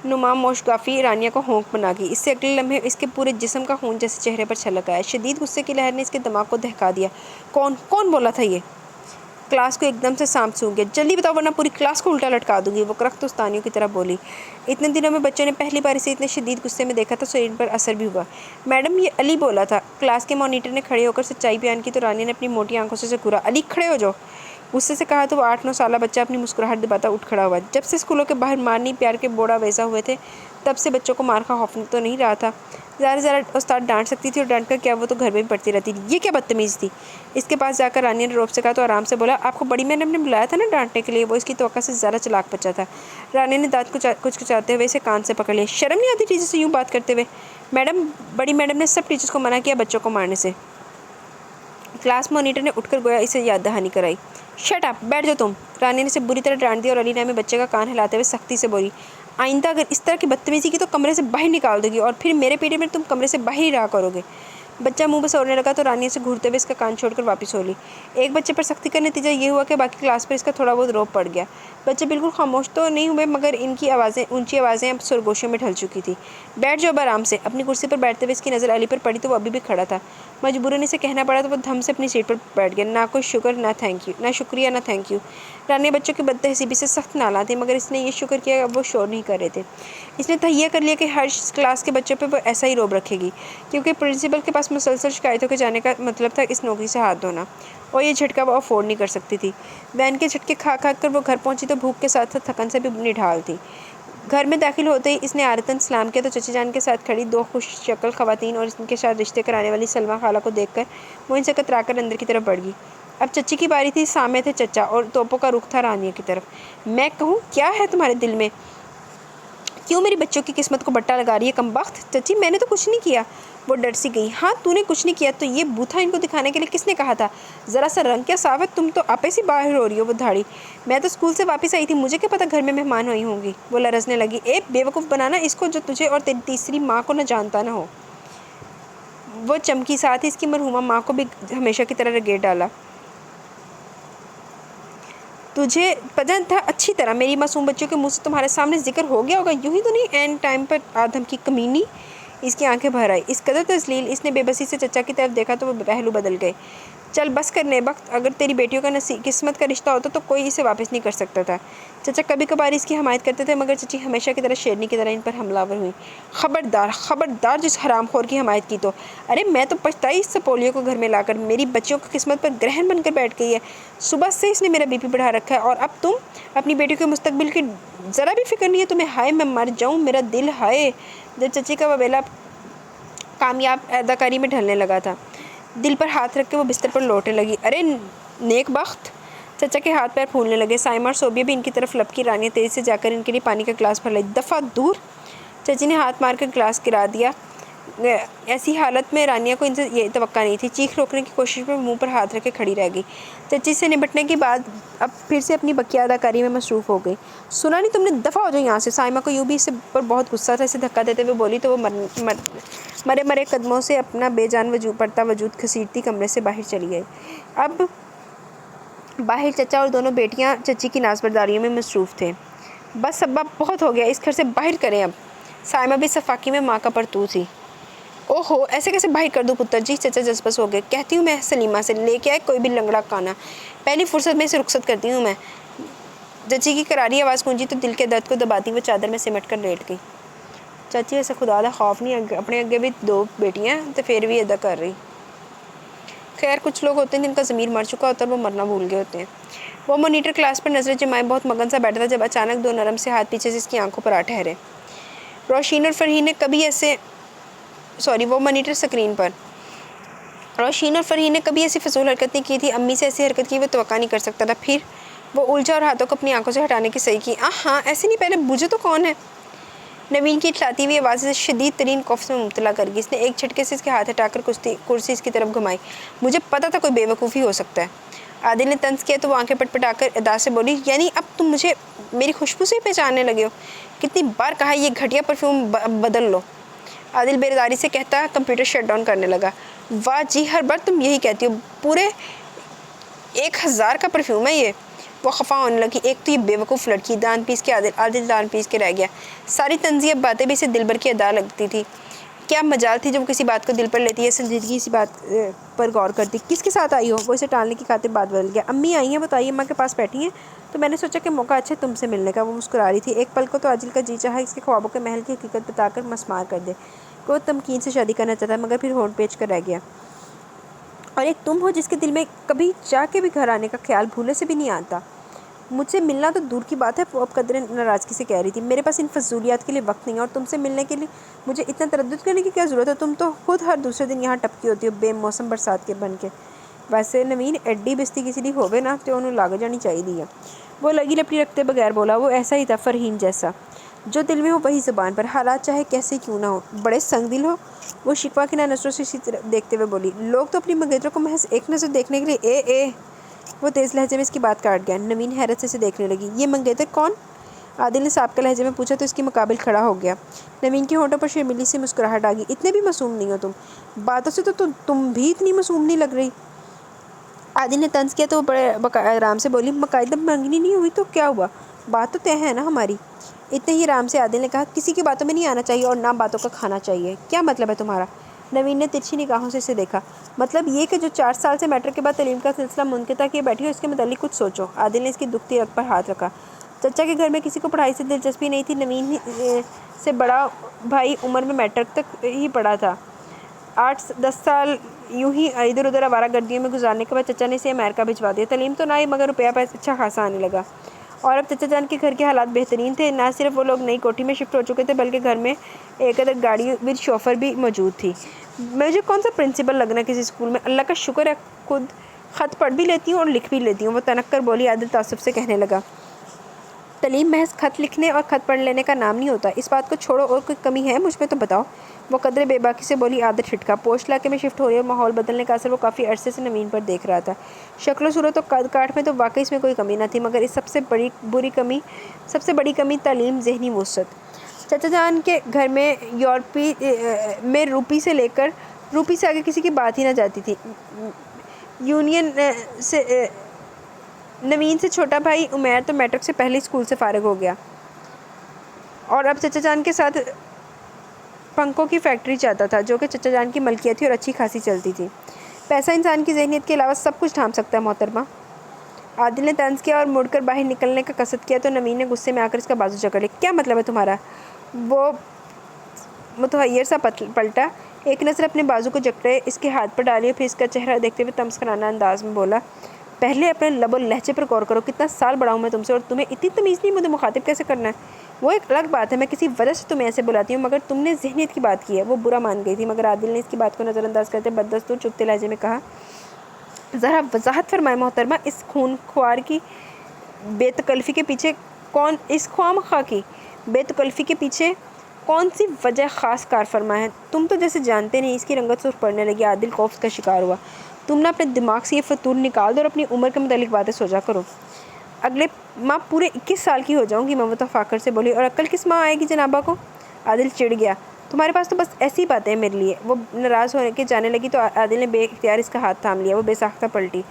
نما موشگافی رانیہ کو ہونک بنا گئی۔ اس سے اگلے لمحے اس کے پورے جسم کا خون جیسے چہرے پر چھلک آیا۔ شدید غصے کی لہر نے اس کے دماغ کو دہکا دیا۔ کون بولا تھا یہ؟ کلاس کو ایک دم سے سانپ سونگھ گیا۔ جلدی بتاؤ ورنہ پوری کلاس کو الٹا لٹکا دوں گی، وہ کرخت استانیوں کی طرح بولی۔ اتنے دنوں میں بچوں نے پہلی بار اسے اتنے شدید غصے میں دیکھا تو ان پر اثر بھی ہوا۔ میڈم یہ علی بولا تھا۔ کلاس کے مانیٹر نے کھڑے ہو کر سچائی بیان کی تو رانیہ نے اپنی موٹی آنکھوں سے گھورا، علی کھڑے ہو جاؤ، غصے سے کہا تو وہ 8-9 سالہ بچہ اپنی مسکراہٹ دباتا اٹھ کھڑا ہوا۔ جب سے اسکولوں کے باہر مارنی پیار کے بوڑا ویزا ہوئے تھے تب سے بچوں کو مار کا خوف تو نہیں رہا تھا۔ ذرا استاد ڈانٹ سکتی تھی اور ڈانٹ کر کیا وہ تو گھر میں بھی پڑھتی رہتی تھی۔ یہ کیا بدتمیزی تھی؟ اس کے پاس جا کر رانیہ نے روب سے کہا تو آرام سے بولا، آپ کو بڑی میڈم نے بلایا تھا نا ڈانٹنے کے لیے۔ وہ اس کی توقع سے زیادہ چلاک بچہ تھا۔ رانیہ نے دانت کچکچاتے ہوئے اسے کان سے پکڑ لیا، شرم نہیں آتی ٹیچر سے یوں بات کرتے ہوئے؟ میڈم، بڑی میڈم نے سب ٹیچرز کو منع کیا بچوں کو مارنے سے۔ کلاس مانیٹر نے اٹھ کر گویا اسے یاد دہانی کرائی۔ شٹ اپ، بیٹھ جاؤ تم، رانیہ نے اسے بری طرح ڈانٹ دیا اور علی نامی بچے کا کان ہلاتے ہوئے سختی سے بولی، آئندہ اگر اس طرح کی بدتمیزی کی تو کمرے سے باہر نکال دو گی اور پھر میرے پیریڈ میں تم کمرے سے باہر ہی رہا کرو گے۔ بچہ منہ پہ سوڑنے لگا تو رانیہ سے گھورتے ہوئے اس کا کان چھوڑ کر واپس ہو لی۔ ایک بچے پر سختی کا نتیجہ یہ ہوا کہ باقی کلاس پر اس کا تھوڑا بہت روب پڑ گیا۔ بچے بالکل خاموش تو نہیں ہوئے مگر ان کی اونچی آوازیں اب سرگوشیوں میں ڈھل چکی تھی۔ بیٹھ جاؤ اب آرام سے۔ اپنی کرسی پر بیٹھتے ہوئے اس کی نظر علی پر پڑی تو وہ ابھی بھی کھڑا تھا۔ مجبوراً اسے کہنا پڑا تو وہ دھم سے اپنی سیٹ پر بیٹھ گیا۔ نہ کوئی شکر نہ تھینک یو، نہ شکریہ نہ تھینک یو۔ رانیہ بچوں کی بد تہذیبی سے سخت نالاں تھی مگر اس نے یہ شکر کیا کہ اب وہ شور نہیں کر رہے تھے۔ اس نے تہیہ کر لیا کہ ہر کلاس کے بچوں پہ وہ ایسا ہی روب رکھے گی کیونکہ پرنسپل کے پاس مسلسل شکایتوں کے جانے کا مطلب تھا اس نوکری سے ہاتھ دھونا، اور یہ جھٹکا وہ افورڈ نہیں کر سکتی تھی۔ وین کے جھٹکے کھا کھا کر وہ گھر پہنچی تو بھوک کے ساتھ ساتھ تھکن سے بھی نڈھال تھی۔ گھر میں داخل ہوتے ہی اس نے عادتاً سلام کیا تو چچی جان کے ساتھ کھڑی دو خوش شکل خواتین اور ان کے ساتھ رشتے کرانے والی سلمیٰ خالہ کو دیکھ کر وہ ان سے کترا کر اندر کی طرف بڑھ گئی۔ اب چچی کی باری تھی، سامنے تھے چچا اور توپوں کا رخ تھا رانیہ کی طرف۔ میں کہوں کیا ہے تمہارے دل میں؟ کیوں میری بچوں کی قسمت کو بٹا لگا رہی ہے کمبخت؟ چچی میں نے تو کچھ نہیں کیا۔ وہ ڈر سی گئی۔ ہاں تو نے کچھ نہیں کیا تو یہ بوتھا ان کو دکھانے کے لیے کس نے کہا تھا؟ ذرا سا رنگ کیا صاف ہے، تم تو آپے سے باہر ہو رہی ہو۔ وہ دھاڑی، میں تو اسکول سے واپس آئی تھی، مجھے کیا پتا گھر میں مہمان ہوئی ہوں گی۔ وہ لرزنے لگی۔ اے بیوقوف بنانا اس کو جو تجھے اور تیری تیسری ماں کو نہ جانتا نہ ہو۔ وہ چمکی، ساتھ ہی اس کی مرحومہ ماں کو بھی ہمیشہ کی طرح رگیٹ ڈالا۔ تجھے پتہ تھا اچھی طرح میری معصوم بچوں کے منہ سے تمہارے سامنے ذکر ہو گیا ہوگا، یوں ہی تو نہیں اینڈ ٹائم پر آدم کی کمینی۔ اس کی آنکھیں بھر آئی۔ اس قدر تذلیل۔ اس نے بے بسی سے چچا کی طرف دیکھا تو وہ پہلو بدل گئے۔ چل بس کر نیبخت، اگر تیری بیٹیوں کا قسمت کا رشتہ ہوتا تو کوئی اسے واپس نہیں کر سکتا تھا۔ چچا کبھی کبھار اس کی حمایت کرتے تھے مگر چچی ہمیشہ کی طرح شیرنی کی طرح ان پر حملہ آور ہوئی۔ خبردار خبردار جس حرام خور کی حمایت کی تو۔ ارے میں تو پچھتائی اس سپولیو کو گھر میں لا کر، میری بچیوں کی قسمت پر گرہن بن کر بیٹھ گئی ہے۔ صبح سے اس نے میرا بی پی بڑھا رکھا ہے اور اب تم اپنی بیٹیوں کے مستقبل کی ذرا بھی فکر نہیں ہے تمہیں۔ ہائے میں مر جاؤں، میرا دل ہائے۔ جب چچی کا وبیلہ کامیاب اداکاری میں ڈھلنے لگا تھا، دل پر ہاتھ رکھ کے وہ بستر پر لوٹنے لگی۔ ارے نیک بخت! چچا کے ہاتھ پیر پھولنے لگے۔ سائمہ اور صوبیہ بھی ان کی طرف لپکی۔ رانیہ تیزی سے جا کر ان کے لیے پانی کا گلاس بھر لائی۔ دفعہ دور! چچی نے ہاتھ مار کر گلاس گرا دیا۔ ایسی حالت میں رانیہ کو ان سے یہ توقع نہیں تھی۔ چیخ روکنے کی کوشش میں منہ پر ہاتھ رکھے کھڑی رہ گئی۔ چچی سے نمٹنے کے بعد اب پھر سے اپنی بقیہ اداکاری میں مصروف ہو گئی۔ سنا نہیں تم نے؟ دفعہ ہو جاؤ یہاں سے۔ سائمہ کو یوں بھی اس پر بہت غصہ تھا، اسے دھکا دیتے ہوئے بولی تو وہ مرے مرے قدموں سے اپنا بے جان پڑتا وجود گھسیٹتی کمرے سے باہر چلی گئی۔ اب باہر چچا اور دونوں بیٹیاں چچی کی نازبرداریوں میں مصروف تھے۔ بس ابا بہت ہو گیا، اس گھر سے باہر کریں اب۔ سائمہ بھی صفاقی میں ماں کا پرتو تھی۔ اوہو ایسے کیسے باہر کر دوں پتر جی؟ چچا جذبس ہو گئے۔ کہتی ہوں میں سلیمہ سے لے کے آئے کوئی بھی لنگڑا کانا، پہلی فرصت میں اسے رخصت کرتی ہوں میں۔ چچی کی کراری آواز گونجی تو دل کے درد کو دباتی وہ چادر میں سمٹ کر لیٹ گئی۔ چاچی ایسا خدا دا خوف نہیں، اپنے اگے بھی دو بیٹیاں تو پھر بھی ادا کر رہی۔ خیر کچھ لوگ ہوتے ہیں جن کا ضمیر مر چکا ہوتا ہے اور وہ مرنا بھول گئے ہوتے ہیں۔ وہ مانیٹر کلاس پر نظریں جمائے بہت مگن سا بیٹھا تھا جب اچانک دو نرم سے ہاتھ پیچھے سے اس کی آنکھوں پر آ ٹھہرے۔ روشین اور فرحین نے کبھی ایسے وہ مانیٹر اسکرین پر روشین اور فرحین نے کبھی ایسی فضول حرکت نہیں کی تھی۔ امی سے ایسی حرکت کی وہ توقع نہیں کر سکتا تھا۔ پھر وہ الجھا اور ہاتھوں کو اپنی آنکھوں سے ہٹانے کی صحیح کی۔ ہاں ایسے نہیں، پہلے بوجھو تو کون ہے؟ نوین کی اٹھلاتی ہوئی آواز سے شدید ترین خوف میں مبتلا کر گئی۔ اس نے ایک جھٹکے سے اس کے ہاتھ ہٹا کر کرسی اس کی طرف گھمائی۔ مجھے پتا تھا کوئی بے وقوفی ہو سکتا ہے۔ عادل نے طنز کیا تو وہ آنکھیں پٹ پٹا کر ادا سے بولی، یعنی اب تم مجھے میری خوشبو سے ہی پہچاننے لگے ہو؟ کتنی بار کہا یہ گھٹیا پرفیوم بدل لو۔ عادل بیداری سے کہتا کمپیوٹر شٹ ڈاؤن کرنے لگا۔ واہ جی، ہر بار تم یہی کہتی ہو، پورے 1000 کا پرفیوم ہے یہ۔ وہ خفا ہونے لگی۔ ایک تو یہ بے وقوف لڑکی، دان پیس کے عادل دان پیس کے رہ گیا۔ ساری تنزیہ باتیں بھی اسے دل بھر کی ادا لگتی تھی۔ کیا مجال تھی جب وہ کسی بات کو دل پر لیتی ہے، سنجیدگی اسی بات پر غور کرتی۔ کس کے ساتھ آئی ہو؟ وہ اسے ٹالنے کی خاطر بات بدل گیا۔ امی آئی ہیں، وہ تو آئی اماں کے پاس بیٹھی ہیں تو میں نے سوچا کہ موقع اچھا تم سے ملنے کا۔ وہ مسکرا رہی تھی۔ ایک پل کو تو عادل کا جی چاہا اس کے خوابوں کے محل کی حقیقت بتا کر مسمار کر دے کہ وہ تمکین سے شادی کرنا چاہتا ہے مگر پھر ہونٹ پیچ کر رہ گیا۔ اور ایک تم ہو جس کے دل میں کبھی چاہ کے بھی گھر آنے کا خیال بھولے سے بھی نہیں آتا۔ مجھ سے ملنا تو دور کی بات ہے، وہ اب قدرے ناراضگی سے کہہ رہی تھی۔ میرے پاس ان فضولیات کے لیے وقت نہیں ہے اور تم سے ملنے کے لیے مجھے اتنا تردد کرنے کی کیا ضرورت ہے؟ تم تو خود ہر دوسرے دن یہاں ٹپکی ہوتی ہو بے موسم برسات کے بن کے۔ ویسے نوین ایڈی بستی کسی دی ہوگے نا تو انہوں لاگ جانی چاہیے۔ وہ لگی لپٹی رکھتے بغیر بولا، وہ ایسا ہی تھا فرحین جیسا، جو دل میں ہو وہی زبان پر، حالات چاہے کیسے کیوں نہ ہو۔ بڑے سنگ دل ہو، وہ شکوہ کی نظروں سے اسی طرف دیکھتے ہوئے بولی۔ لوگ تو اپنی منگیتروں کو محض ایک نظر دیکھنے کے لیے وہ تیز لہجے میں اس کی بات کاٹ گیا۔ نوین حیرت سے اسے دیکھنے لگی۔ یہ منگیتر کون؟ عادل نے سابقہ لہجے میں پوچھا تو اس کے مقابل کھڑا ہو گیا۔ نوین کے ہونٹوں پر شرمیلی سی مسکراہٹ آ گئی۔ اتنے بھی معصوم نہیں ہو تم، باتوں سے تو تم بھی اتنی معصوم نہیں لگ رہی۔ عادل نے طنز کیا تو وہ بڑے آرام سے بولی، باقاعدہ منگنی نہیں ہوئی تو کیا ہوا، بات تو طے ہے نا ہماری۔ اتنے ہی آرام سے عادل نے کہا، کسی کی باتوں میں نہیں آنا چاہیے اور نہ باتوں کا کھانا چاہیے۔ کیا مطلب ہے تمہارا؟ نوین نے ترچھی نگاہوں سے اسے دیکھا۔ مطلب یہ کہ جو 4 سال سے میٹرک کے بعد تعلیم کا سلسلہ منقطع کیے بیٹھی ہو، اس کے متعلق کچھ سوچو۔ عادل نے اس کی دکھتی رگ پر ہاتھ رکھا۔ چچا کے گھر میں کسی کو پڑھائی سے دلچسپی نہیں تھی۔ نوین سے بڑا بھائی عمر میں میٹرک تک ہی پڑھا تھا۔ 8-10 سال یوں ہی ادھر ادھر آوارہ گردیوں میں گزارنے کے بعد چچا نے اسے امریکہ بھجوا دیا۔ تعلیم تو نہ ہی مگر روپیہ پیسہ اچھا خاصا آنے لگا، اور اب چچا جان کے گھر کے حالات بہترین تھے۔ نہ صرف وہ لوگ نئی کوٹھی میں شفٹ ہو چکے تھے بلکہ گھر میں ایک ادھر گاڑی ود شوفر بھی موجود تھی۔ مجھے کون سا پرنسپل لگنا کسی اسکول میں، اللہ کا شکر ہے خود خط پڑھ بھی لیتی ہوں اور لکھ بھی لیتی ہوں، وہ تنک کر بولی۔ عادل تعصب سے کہنے لگا، تعلیم محض خط لکھنے اور خط پڑھ لینے کا نام نہیں ہوتا۔ اس بات کو چھوڑو، اور کوئی کمی ہے مجھ میں تو بتاؤ، وہ قدرے بے باکی سے بولی۔ عادل ٹھٹکا۔ پوش علاقے میں شفٹ ہو رہی اور ماحول بدلنے کا اثر وہ کافی عرصے سے نوین پر دیکھ رہا تھا۔ شکل و صورت و قد کاٹ میں تو واقعی اس میں کوئی کمی نہ تھی، مگر اس سب سے بڑی کمی تعلیم، ذہنی وسعت۔ چچا جان کے گھر میں روپی سے آگے کسی کی بات ہی نہ جاتی تھی۔ نوین سے چھوٹا بھائی عمیر تو میٹرک سے پہلے اسکول سے فارغ ہو گیا اور اب چچا جان کے ساتھ پنکھوں کی فیکٹری چاہتا تھا، جو کہ چچا جان کی ملکیت تھی اور اچھی خاصی چلتی تھی۔ پیسہ انسان کی ذہنیت کے علاوہ سب کچھ ڈھانپ سکتا ہے محترمہ۔ عادل نے طنز کیا اور مڑ کر باہر نکلنے کا قصد کیا تو نوین نے غصے میں آ کر اس کا بازو جکڑ لیا۔ کیا مطلب ہے تمہارا؟ وہ متحیر سا پلٹا، ایک نظر اپنے بازو کو جکڑے اس کے ہاتھ پر ڈالی اور پھر اس کا چہرہ دیکھتے ہوئے تمسخرانہ انداز میں بولا، پہلے اپنے لب و لہجے پر غور کرو، کتنا سال بڑا ہوں میں تم سے اور تمہیں اتنی تمیز نہیں مجھے مخاطب کیسے کرنا ہے؟ وہ ایک الگ بات ہے، میں کسی وجہ سے تمہیں ایسے بلاتی ہوں، مگر تم نے ذہنیت کی بات کی ہے۔ وہ برا مان گئی تھی، مگر عادل نے اس کی بات کو نظر انداز کرتے بددستور چپتے لہجے میں کہا، ذرا وضاحت فرمائیں محترمہ، اس خواہ کی بے تکلفی کے پیچھے کون سی وجہ خاص کار فرما ہے؟ تم تو جیسے جانتے نہیں۔ اس کی رنگت سرخ پڑنے لگی۔ عادل خوف کا شکار ہوا۔ تم نہ اپنے دماغ سے یہ فتور نکال دو اور اپنی عمر کے متعلق باتیں سوچا کرو۔ اگلے ماہ پورے 21 سال کی ہو جاؤں گی میں، وہ تفاخر سے بولی۔ اور عقل کس ماہ آئے گی جنابہ کو؟ عادل چڑ گیا، تمہارے پاس تو بس ایسی باتیں ہیں میرے لیے۔ وہ ناراض ہو کے جانے لگی تو عادل نے بے اختیار اس کا ہاتھ تھام لیا۔ وہ بے ساختہ پلٹی،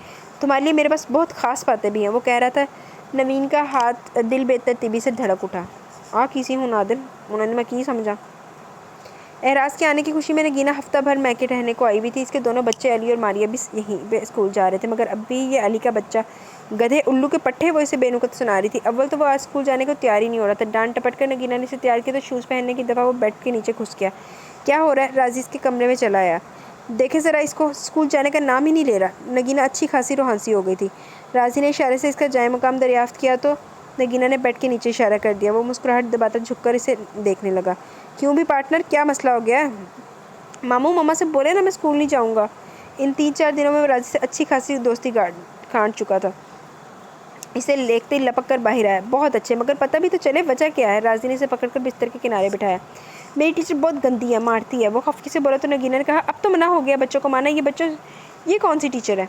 تمہارے لیے میرے پاس بہت خاص باتیں بھی ہیں، وہ کہہ رہا تھا۔ نوین کا ہاتھ دل بے ترتیبی سے دھڑک اٹھا۔ کیسی ہوں عادل؟ انہوں نے میں کی سمجھا؟ اعراض کے آنے کی خوشی میں نگینہ ہفتہ بھر میکے رہنے کو آئی ہوئی تھی۔ اس کے دونوں بچے علی اور ماریہ بھی یہیں پہ اسکول جا رہے تھے، مگر اب بھی یہ علی کا بچہ گدھے الو کے پٹھے وہ اسے بے نکت سنا رہی تھی۔ اول تو وہ آج اسکول جانے کو تیار ہی نہیں ہو رہا تھا۔ ڈانٹ ٹپٹ کر نگینہ نے اسے تیار کیا تو شوز پہننے کی دفعہ وہ بیڈ کے نیچے گھس گیا۔ کیا ہو رہا ہے؟ راضی اس کے کمرے میں چلا آیا۔ دیکھیں ذرا اس کو، اسکول جانے کا نام ہی نہیں لے رہا۔ نگینہ اچھی خاصی روحانسی ہو گئی تھی۔ راضی نے اشارے سے اس کا جائے مقام دریافت کیا تو نگینہ نے بیڈ کے نیچے اشارہ کر دیا۔ وہ مسکراہٹ دباتا جھک کر اسے دیکھنے لگا۔ کیوں بھی پارٹنر، کیا مسئلہ ہو گیا ہے؟ ماموں ماما سے بولے نا میں اسکول نہیں جاؤں گا۔ ان 3-4 دنوں میں وہ راضی سے اچھی خاصی دوستی کھانٹ چکا تھا۔ اسے دیکھتے ہی لپک کر باہر آیا۔ بہت اچھے، مگر پتہ بھی تو چلے وجہ کیا ہے؟ راضی نے اسے پکڑ کر بستر کے کنارے بٹھایا۔ میری ٹیچر بہت گندی ہے، مارتی ہے، وہ خفگی سے بولا تو نگینہ نے کہا، اب تو منع ہو گیا بچوں کو مارنا۔ یہ کون سی ٹیچر ہے؟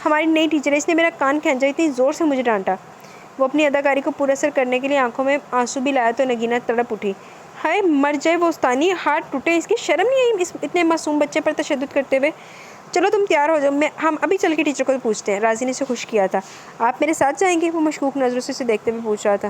ہماری نئی ٹیچر ہے، اس نے میرا کان کھینچا، اتنی زور سے مجھے ڈانٹا۔ وہ اپنی اداکاری کو پورا اثر کرنے کے لیے آنکھوں میں آنسو بھی لایا تو نگینہ تڑپ اٹھی۔ ہائے مر جائے وہ استانی، ہاتھ ٹوٹے، اس کی شرم نہیں آئی اتنے معصوم بچے پر تشدد کرتے ہوئے۔ چلو تم تیار ہو جاؤ، ہم ابھی چل کے ٹیچر کو پوچھتے ہیں۔ راضی نے اسے خوش کیا تھا۔ آپ میرے ساتھ جائیں گے؟ وہ مشکوک نظروں سے اسے دیکھتے ہوئے پوچھ رہا تھا۔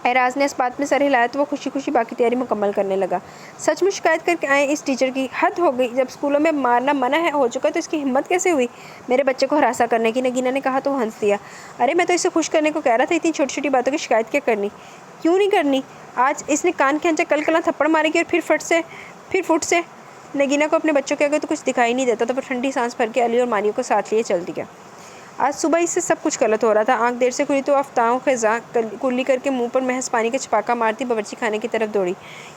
اعراض نے اس بات میں سر ہلایا تو وہ خوشی خوشی باقی تیاری مکمل کرنے لگا۔ سچ مچ شکایت کر کے آئے اس ٹیچر کی، حد ہو گئی۔ جب اسکولوں میں مارنا منع ہو چکا تو اس کی ہمت کیسے ہوئی میرے بچے کو ہراساں کرنے کی؟ نگینہ نے کہا تو وہ ہنس دیا۔ ارے میں تو اسے خوش کرنے کو کہہ رہا تھا، اتنی چھوٹی چھوٹی باتوں کی شکایت کیا کرنی؟ کیوں نہیں کرنی؟ آج اس نے کان کھینچا، کل کلاں تھپڑ مارے گی اور پھر فٹ سے۔ نگینہ کو اپنے بچوں کے آگے تو کچھ دکھائی نہیں دیتا تو وہ ٹھنڈی سانس بھر کے علی اور ماریہ کو ساتھ لیے چل دیا۔ آج صبح اس سے سب کچھ غلط ہو رہا تھا۔ آنکھ دیر سے کھلی تو افتاؤں خزاں کلی کر کے منہ پر محض پانی کا چھپاکا مارتی باورچی خانے کی طرف دوڑی۔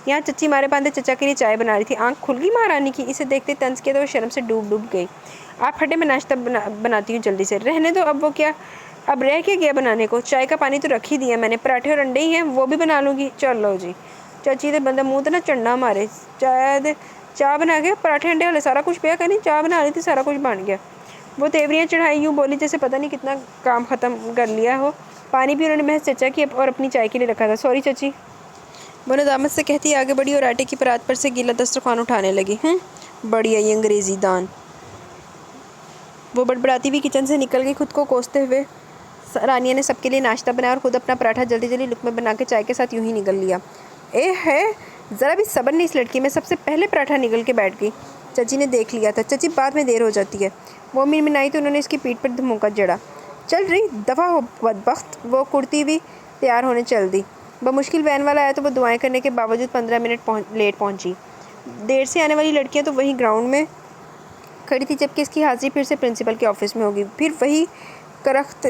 یہاں چچی مارے باندھے چچا کے لیے چائے بنا رہی تھی۔ آنکھ کھل گئی مہارانی کی؟ اسے دیکھتے طنز کیا تو وہ شرم سے ڈوب گئی۔ آپ ہٹے، میں ناشتہ بناتی ہوں جلدی سے۔ رہنے دو، اب رہ کیا گیا بنانے کو؟ چائے کا پانی تو رکھ ہی دیا میں نے، پراٹھے اور انڈے ہی ہیں، وہ بھی بنا لوں گی۔ چلو جی چچی دے بندہ منہ تو نہ چڑھنا مارے، چائے بنا کے پراٹھے انڈے والے سارا کچھ پیا کرنی، چائے بنا لی تھی سارا کچھ بن گیا۔ وہ تیوریاں چڑھائی یوں بولی جیسے پتہ نہیں کتنا کام ختم کر لیا ہو۔ پانی بھی انہوں نے محض چچا کی اور اپنی چائے کے لیے رکھا تھا. سوری چچی. وہ ندامت سے کہتی آگے بڑھی اور آٹے کی پرات پر سے گیلا دسترخوان اٹھانے لگی. بڑی آئی انگریزی دان. وہ بڑبڑاتی ہوئی کچن سے نکل گئی خود کو کوستے ہوئے. رانیہ نے سب کے لیے ناشتہ بنایا اور خود اپنا پراٹھا جلدی جلدی لقمے بنا کے چائے کے ساتھ یوں ہی نگل لیا. ہے ذرا بھی صبر نہیں اس لڑکی میں. سب سے پہلے پراٹھا نگل کے بیٹھ گئی. چچی نے دیکھ لیا تھا. چچی بعد میں دیر ہو جاتی ہے. وہ منمنائی تو انہوں نے اس کی پیٹھ پر دھموکا جڑا. چل رہی دفعہ ہو بدبخت. وہ کرتی ہوئی تیار ہونے چل دی. بمشکل وین والا آیا تو وہ دعائیں کرنے کے باوجود 15 منٹ لیٹ پہنچی. دیر سے آنے والی لڑکیاں تو وہیں گراؤنڈ میں کھڑی تھی جبکہ اس کی حاضری پھر سے پرنسپل کے آفس میں ہوگی. پھر وہی کرخت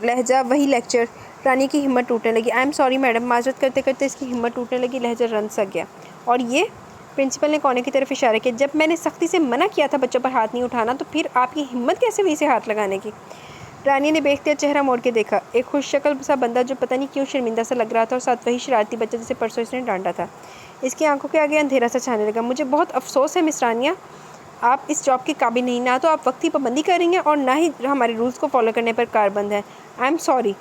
لہجہ وہی لیکچر. رانی کی ہمت ٹوٹنے لگی. I am sorry madam. معذرت کرتے کرتے اس کی ہمت ٹوٹنے لگی. لہجہ رن سا گیا. اور یہ پرنسپل نے کونے کی طرف اشارہ کیا. جب میں نے سختی سے منع کیا تھا بچوں پر ہاتھ نہیں اٹھانا تو پھر آپ کی ہمت کیسے ہوئی اسے ہاتھ لگانے کی؟ رانی نے بے اختیار چہرہ موڑ کے دیکھا. ایک خوش شکل سا بندہ جو پتہ نہیں کیوں شرمندہ سا لگ رہا تھا اور ساتھ وہی شرارتی بچہ جسے پرسوں اس نے ڈانٹا تھا. اس کی آنکھوں کے آگے اندھیرا سا چھانے لگا. مجھے بہت افسوس ہے مس رانیہ. آپ اس جاب کے قابل نہیں. نہ تو آپ وقت کی پابندی کر رہی ہیں اور نہ ہی ہمارے رولز کو فالو کرنے پر کاربند ہیں. I am sorry.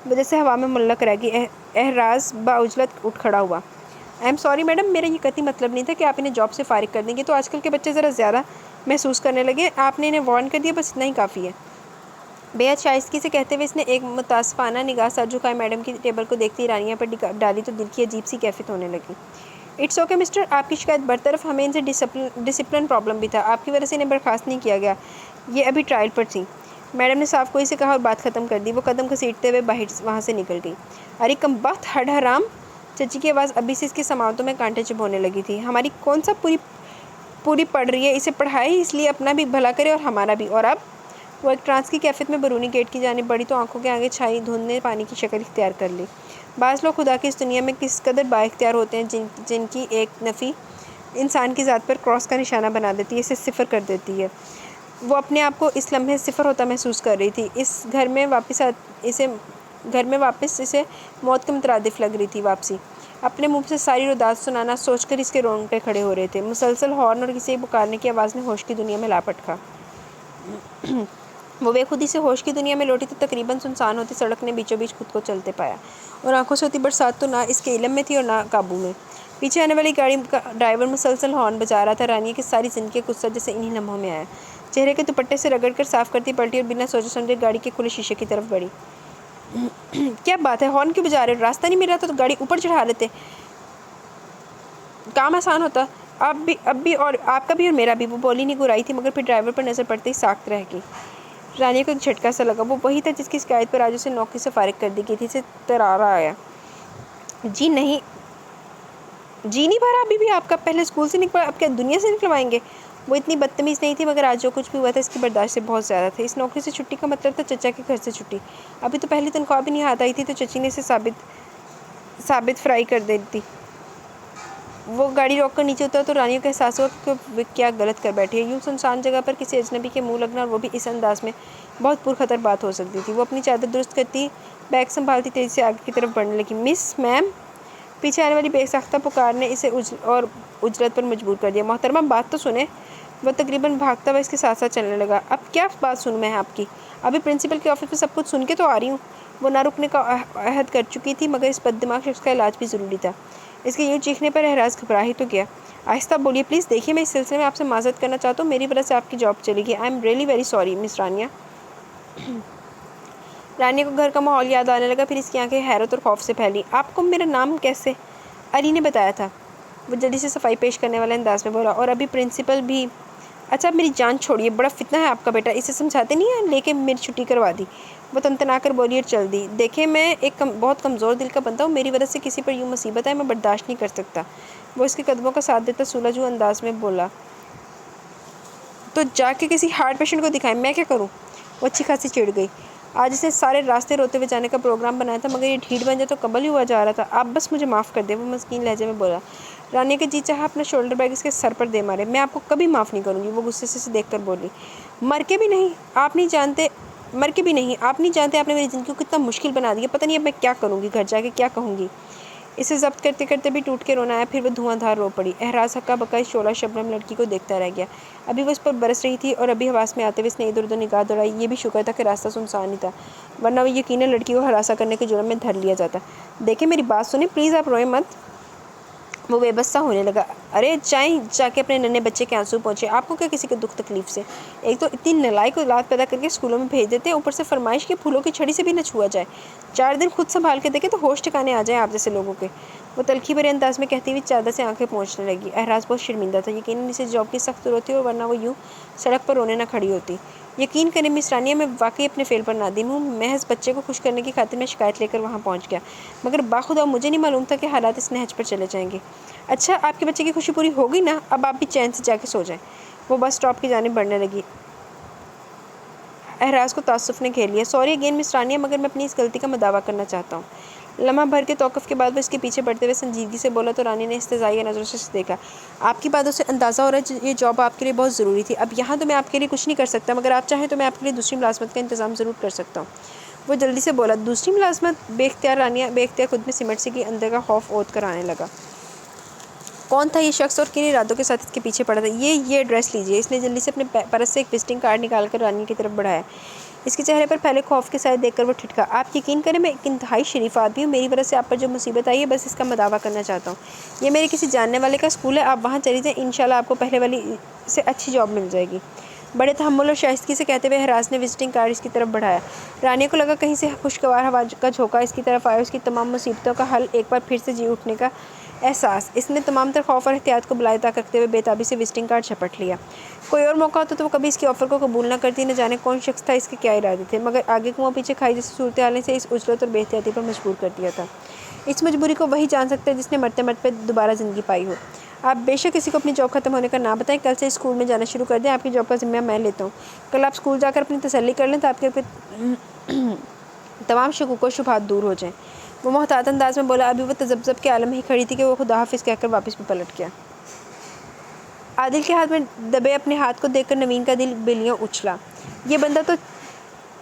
وجہ سے ہوا میں معلق رہ گئی. احراز باعجلت اٹھ کھڑا ہوا. I am sorry madam. میرا یہ قطعی مطلب نہیں تھا کہ آپ انہیں جاب سے فارغ کر دیں گے. تو آج کل کے بچے ذرا زیادہ محسوس کرنے لگے. آپ نے انہیں وارن کر دیا. بس اتنا ہی کافی ہے. بے حد شائستگی سے کہتے ہوئے اس نے ایک متاسفانہ نگاہ سر جھکائے میڈم کی ٹیبل کو دیکھتی رانیہ پر ڈالی تو دل کی عجیب سی کیفیت ہونے لگی. It's okay mister. آپ کی شکایت برطرف. ہمیں ان سے ڈسپلن پرابلم بھی تھا. آپ کی وجہ سے انہیں برخاست نہیں کیا گیا. یہ ابھی ٹرائل پر تھیں. میڈم نے صاف کوئی سے کہا اور بات ختم کر دی. وہ قدم گھسیٹتے ہوئے باہر وہاں سے نکل گئی. ارے کم بخت ہڈ حرام. چچی کی آواز ابھی سے اس کی سماعتوں میں کانٹے چبھونے لگی تھی. ہماری کون سا پوری پڑھ رہی ہے. اسے پڑھائے ہی اس لیے اپنا بھی بھلا کرے اور ہمارا بھی. اور اب وہ ایک ٹرانس کی کیفیت میں بیرونی گیٹ کی جانب بڑھی تو آنکھوں کے آگے چھائی دھند نے پانی کی شکل اختیار کر لی. بعض لوگ خدا کی اس دنیا میں کس قدر با اختیار ہوتے ہیں جن کی ایک نفی انسان کی ذات پر کراس کا نشانہ بنا دیتی ہے. اسے صفر کر دیتی ہے. وہ اپنے آپ کو اس لمحے صفر ہوتا محسوس کر رہی تھی. اس گھر میں واپس اسے موت کے مترادف لگ رہی تھی. واپسی اپنے منہ سے ساری رداعت سنانا سوچ کر اس کے رونگٹے کھڑے ہو رہے تھے. مسلسل ہارن اور کسی پکارنے کی آواز نے ہوش کی دنیا میں لاپٹ کھا. وہ بے خودی سے ہوش کی دنیا میں لوٹی تو تقریباً سنسان ہوتی سڑک نے بیچوں بیچ خود کو چلتے پایا اور آنکھوں سے ہوتی برسات تو نہ اس کے علم میں تھی اور نہ قابو میں. پیچھے آنے والی گاڑی کا ڈرائیور مسلسل ہارن بجا رہا تھا. رانیہ کی ساری زندگی کا غصہ جیسے انہی لمحوں میں آیا. چہرے کے دوپٹے سے رگڑ کر صاف کرتی پلٹی اور بنا سوچے سمجھے گاڑی کے کھلے شیشے کی طرف بڑھی. کیا بات ہے ہارن کیوں بجا رہے ہو؟ راستہ نہیں مل رہا تو گاڑی اوپر چڑھا لیتے. کام آسان ہوتا. اب بھی اور آپ کا بھی اور میرا بھی. وہ بولی نہیں گرائی تھی مگر پھر ڈرائیور پر نظر پڑتے ہی ساکت رہ گئی. رانیہ کو ایک جھٹکا سا لگا. وہ وہی تھا جس کی شکایت پر آج اسے نوکری سے فارغ کر دی گئی تھی. اسے ترارا آیا. جی نہیں بھرا ابھی بھی آپ کا. پہلے اسکول سے نکلا اب کیا دنیا سے نکلوائیں گے؟ وہ اتنی بدتمیز نہیں تھی مگر آج جو کچھ بھی ہوا تھا اس کی برداشت سے بہت زیادہ تھا. اس نوکری سے چھٹی کا مطلب تھا چچا کے گھر سے چھٹی. ابھی تو پہلی تنخواہ بھی نہیں ہاتھ آئی تھی تو چچی نے اسے ثابت فرائی کر دیتی. وہ گاڑی روک کر نیچے اترا تو رانیہ کو احساس ہوا کہ وہ کیا غلط کر بیٹھی ہے. یوں سنسان جگہ پر کسی اجنبی کے منہ لگنا اور وہ بھی اس انداز میں بہت پرخطر بات ہو سکتی تھی. وہ اپنی چادر درست کرتی بیگ سنبھالتی تیزی سے آگے کی طرف بڑھنے لگی. مس میم. پیچھے آنے والی بے ساختہ پکار نے اسے اور اجلت پر مجبور کر دیا. محترمہ بات تو سنیں. وہ تقریباً بھاگتا ہوا اس کے ساتھ ساتھ چلنے لگا. اب کیا بات سنوں میں آپ کی؟ ابھی پرنسپل کے آفس میں سب کچھ سن کے تو آ رہی ہوں. وہ نہ رکنے کا عہد کر چکی تھی مگر اس بد دماغ شخص کا علاج بھی ضروری تھا. اس کے یوں چیخنے پر احراز گھبرا ہی تو گیا. آہستہ بولیے پلیز. دیکھیے میں اس سلسلے میں آپ سے معذرت کرنا چاہتا ہوں. میری وجہ سے آپ کی جاب چلی گئی. I am really very sorry miss Rania. Rania کو گھر کا ماحول یاد آنے لگا. پھر اس کی آنکھیں حیرت اور خوف سے پھیلی. آپ کو میرا نام کیسے؟ علی نے بتایا تھا. وہ جلدی سے صفائی پیش کرنے والے انداز میں بولا. اور ابھی پرنسپل بھی. اچھا میری جان چھوڑیے. بڑا فتنہ ہے آپ کا بیٹا. اسے سمجھاتے نہیں ہیں لے کے میری چھٹی کروا دی. وہ تنتنا کر بولی اور چل دی. دیکھیں میں ایک بہت کمزور دل کا بندہ ہوں. میری وجہ سے کسی پر یوں مصیبت ہے میں برداشت نہیں کر سکتا. وہ اس کے قدموں کا ساتھ دیتا سولجھ انداز میں بولا. تو جا کے کسی ہارٹ پیشنٹ کو دکھائیں. میں کیا کروں؟ وہ اچھی خاصی چڑ گئی. آج اس نے سارے راستے روتے ہوئے جانے کا پروگرام بنایا تھا مگر یہ ڈھیٹ بن جائے تو قبل ہی ہوا جا رہا تھا. آپ بس مجھے معاف کر دیں. وہ مسکین لہجے میں بولا. رانیہ کے جی چاہا اپنا شولڈر بیگ اس کے سر پر دے مارے. میں آپ کو کبھی معاف نہیں کروں گی. وہ غصے سے دیکھ کر بولی. مر کے بھی نہیں. آپ نہیں جانتے آپ نے میری زندگی کو کتنا مشکل بنا دیا. پتہ نہیں اب میں کیا کروں گی. گھر جا کے کیا کہوں گی. اسے ضبط کرتے کرتے بھی ٹوٹ کے رونا آیا، پھر وہ دھواں دھار رو پڑی۔ احراز ہکا بکا اس شعلہ شبنم لڑکی کو دیکھتا رہ گیا۔ ابھی وہ اس پر برس رہی تھی اور ابھی حواس میں آتے ہوئے اس نے ادھر ادھر نگاہ دوڑائی۔ یہ بھی شکر تھا کہ راستہ سنسان ہی تھا، ورنہ وہ یقیناً لڑکی کو ہراساں کرنے کے جرم میں دھر لیا جاتا۔ دیکھیں میری بات سنیں پلیز، آپ روئیں مت۔ وہ بے بس سا ہونے لگا۔ ارے جائیں جا کے اپنے ننھے بچے کے آنسو پہنچے، آپ کو کیا کسی کے دکھ تکلیف سے؟ ایک تو اتنی نالائق اولاد پیدا کر کے اسکولوں میں بھیج دیتے ہیں، اوپر سے فرمائش کے پھولوں کی چھڑی سے بھی نہ چھوا جائے۔ 4 دن خود سنبھال کے دیکھیں تو ہوش ٹھکانے آ جائیں آپ جیسے لوگوں کے۔ وہ تلخی بھرے انداز میں کہتی ہوئی چادر سے آنکھیں پوچھنے لگی۔ احراز بہت شرمندہ تھا، یقیناً اسے جاب کی سخت ضرورت تھی اور ورنہ وہ یوں سڑک پر رونے نہ کھڑی ہوتی۔ یقین کریں مس رانیہ، میں واقعی اپنے فعل پر نادم ہوں۔ محض بچے کو خوش کرنے کی خاطر میں شکایت لے کر وہاں پہنچ گیا، مگر باخدا مجھے نہیں معلوم تھا کہ حالات اس نہج پر چلے جائیں گے۔ اچھا آپ کے بچے کی خوشی پوری ہو گئی نا، اب آپ بھی چین سے جا کے سو جائیں۔ وہ بس اسٹاپ کی جانب بڑھنے لگی۔ احراز کو تعصف نے گھیر لیا۔ سوری اگین مس رانیہ، مگر میں اپنی اس غلطی کا مداوع کرنا چاہتا ہوں۔ لمحہ بھر کے توقف کے بعد وہ اس کے پیچھے بڑھتے ہوئے سنجیدگی سے بولا تو رانی نے استحضائیہ نظروں سے دیکھا۔ آپ کی باتوں سے اندازہ ہو رہا ہے یہ جاب آپ کے لیے بہت ضروری تھی۔ اب یہاں تو میں آپ کے لیے کچھ نہیں کر سکتا، مگر آپ چاہیں تو میں آپ کے لیے دوسری ملازمت کا انتظام ضرور کر سکتا ہوں۔ وہ جلدی سے بولا۔ دوسری ملازمت؟ بے اختیار رانیہ بے اختیار خود میں سمٹ سی گئی، اندر کا خوف اوت کر آنے لگا۔ کون تھا یہ شخص اور کن ارادوں کے ساتھ اس کے پیچھے پڑا تھا؟ یہ ایڈریس لیجیے۔ اس نے جلدی سے اپنے پرس سے ایک وزٹنگ کارڈ نکال کر رانی کی طرف بڑھایا۔ اس کے چہرے پر پھیلے خوف کے سائے دیکھ کر وہ ٹھٹکا۔ آپ یقین کریں میں ایک انتہائی شریف آدمی ہوں، میری وجہ سے آپ پر جو مصیبت آئی ہے بس اس کا مداوع کرنا چاہتا ہوں۔ یہ میرے کسی جاننے والے کا اسکول ہے، آپ وہاں چلی جائیں، انشاءاللہ آپ کو پہلے والی سے اچھی جاب مل جائے گی۔ بڑے تحمل اور شائستگی سے کہتے ہوئے احراز نے وزٹنگ کارڈ اس کی طرف بڑھایا۔ رانیہ کو لگا کہیں سے خوشگوار ہوا کا جھونکا اس کی طرف آیا، اس کی تمام مصیبتوں کا حل ایک بار پھر سے جی اٹھنے کا احساس۔ اس نے تمام تر خوف اور احتیاط کو بالائے طاقت رکھتے ہوئے بے تابی سے وزٹنگ کارڈ جھپٹ لیا۔ کوئی اور موقع ہوتا تو وہ کبھی اس کے آفر کو قبول نہ کرتی، نہ جانے کون شخص تھا، اس کے کیا ارادے تھے، مگر آگے کنواں پیچھے کھائی جیسی صورتحال نے اسے اس عجلت اور بے احتیاطی پر مجبور کر دیا تھا۔ اس مجبوری کو وہی جان سکتا ہے جس نے مرتے مرتے دوبارہ زندگی پائی ہو۔ آپ بے شک کسی کو اپنی جاب ختم ہونے کا نہ بتائیں، کل سے اسکول میں جانا شروع کر دیں، آپ کی جاب کا ذمہ میں لیتا ہوں۔ کل آپ اسکول جا کر اپنی تسلی کر لیں تو آپ کے تمام شکوک و شبہات دور ہو جائیں۔ وہ محتاط انداز میں بولا۔ ابھی وہ تذبذب کے عالم ہی کھڑی تھی کہ وہ خدا حافظ کہہ کر واپس بھی پلٹ گیا۔ عادل کے ہاتھ میں دبے اپنے ہاتھ کو دیکھ کر نوین کا دل بلیوں اچھلا۔ یہ بندہ تو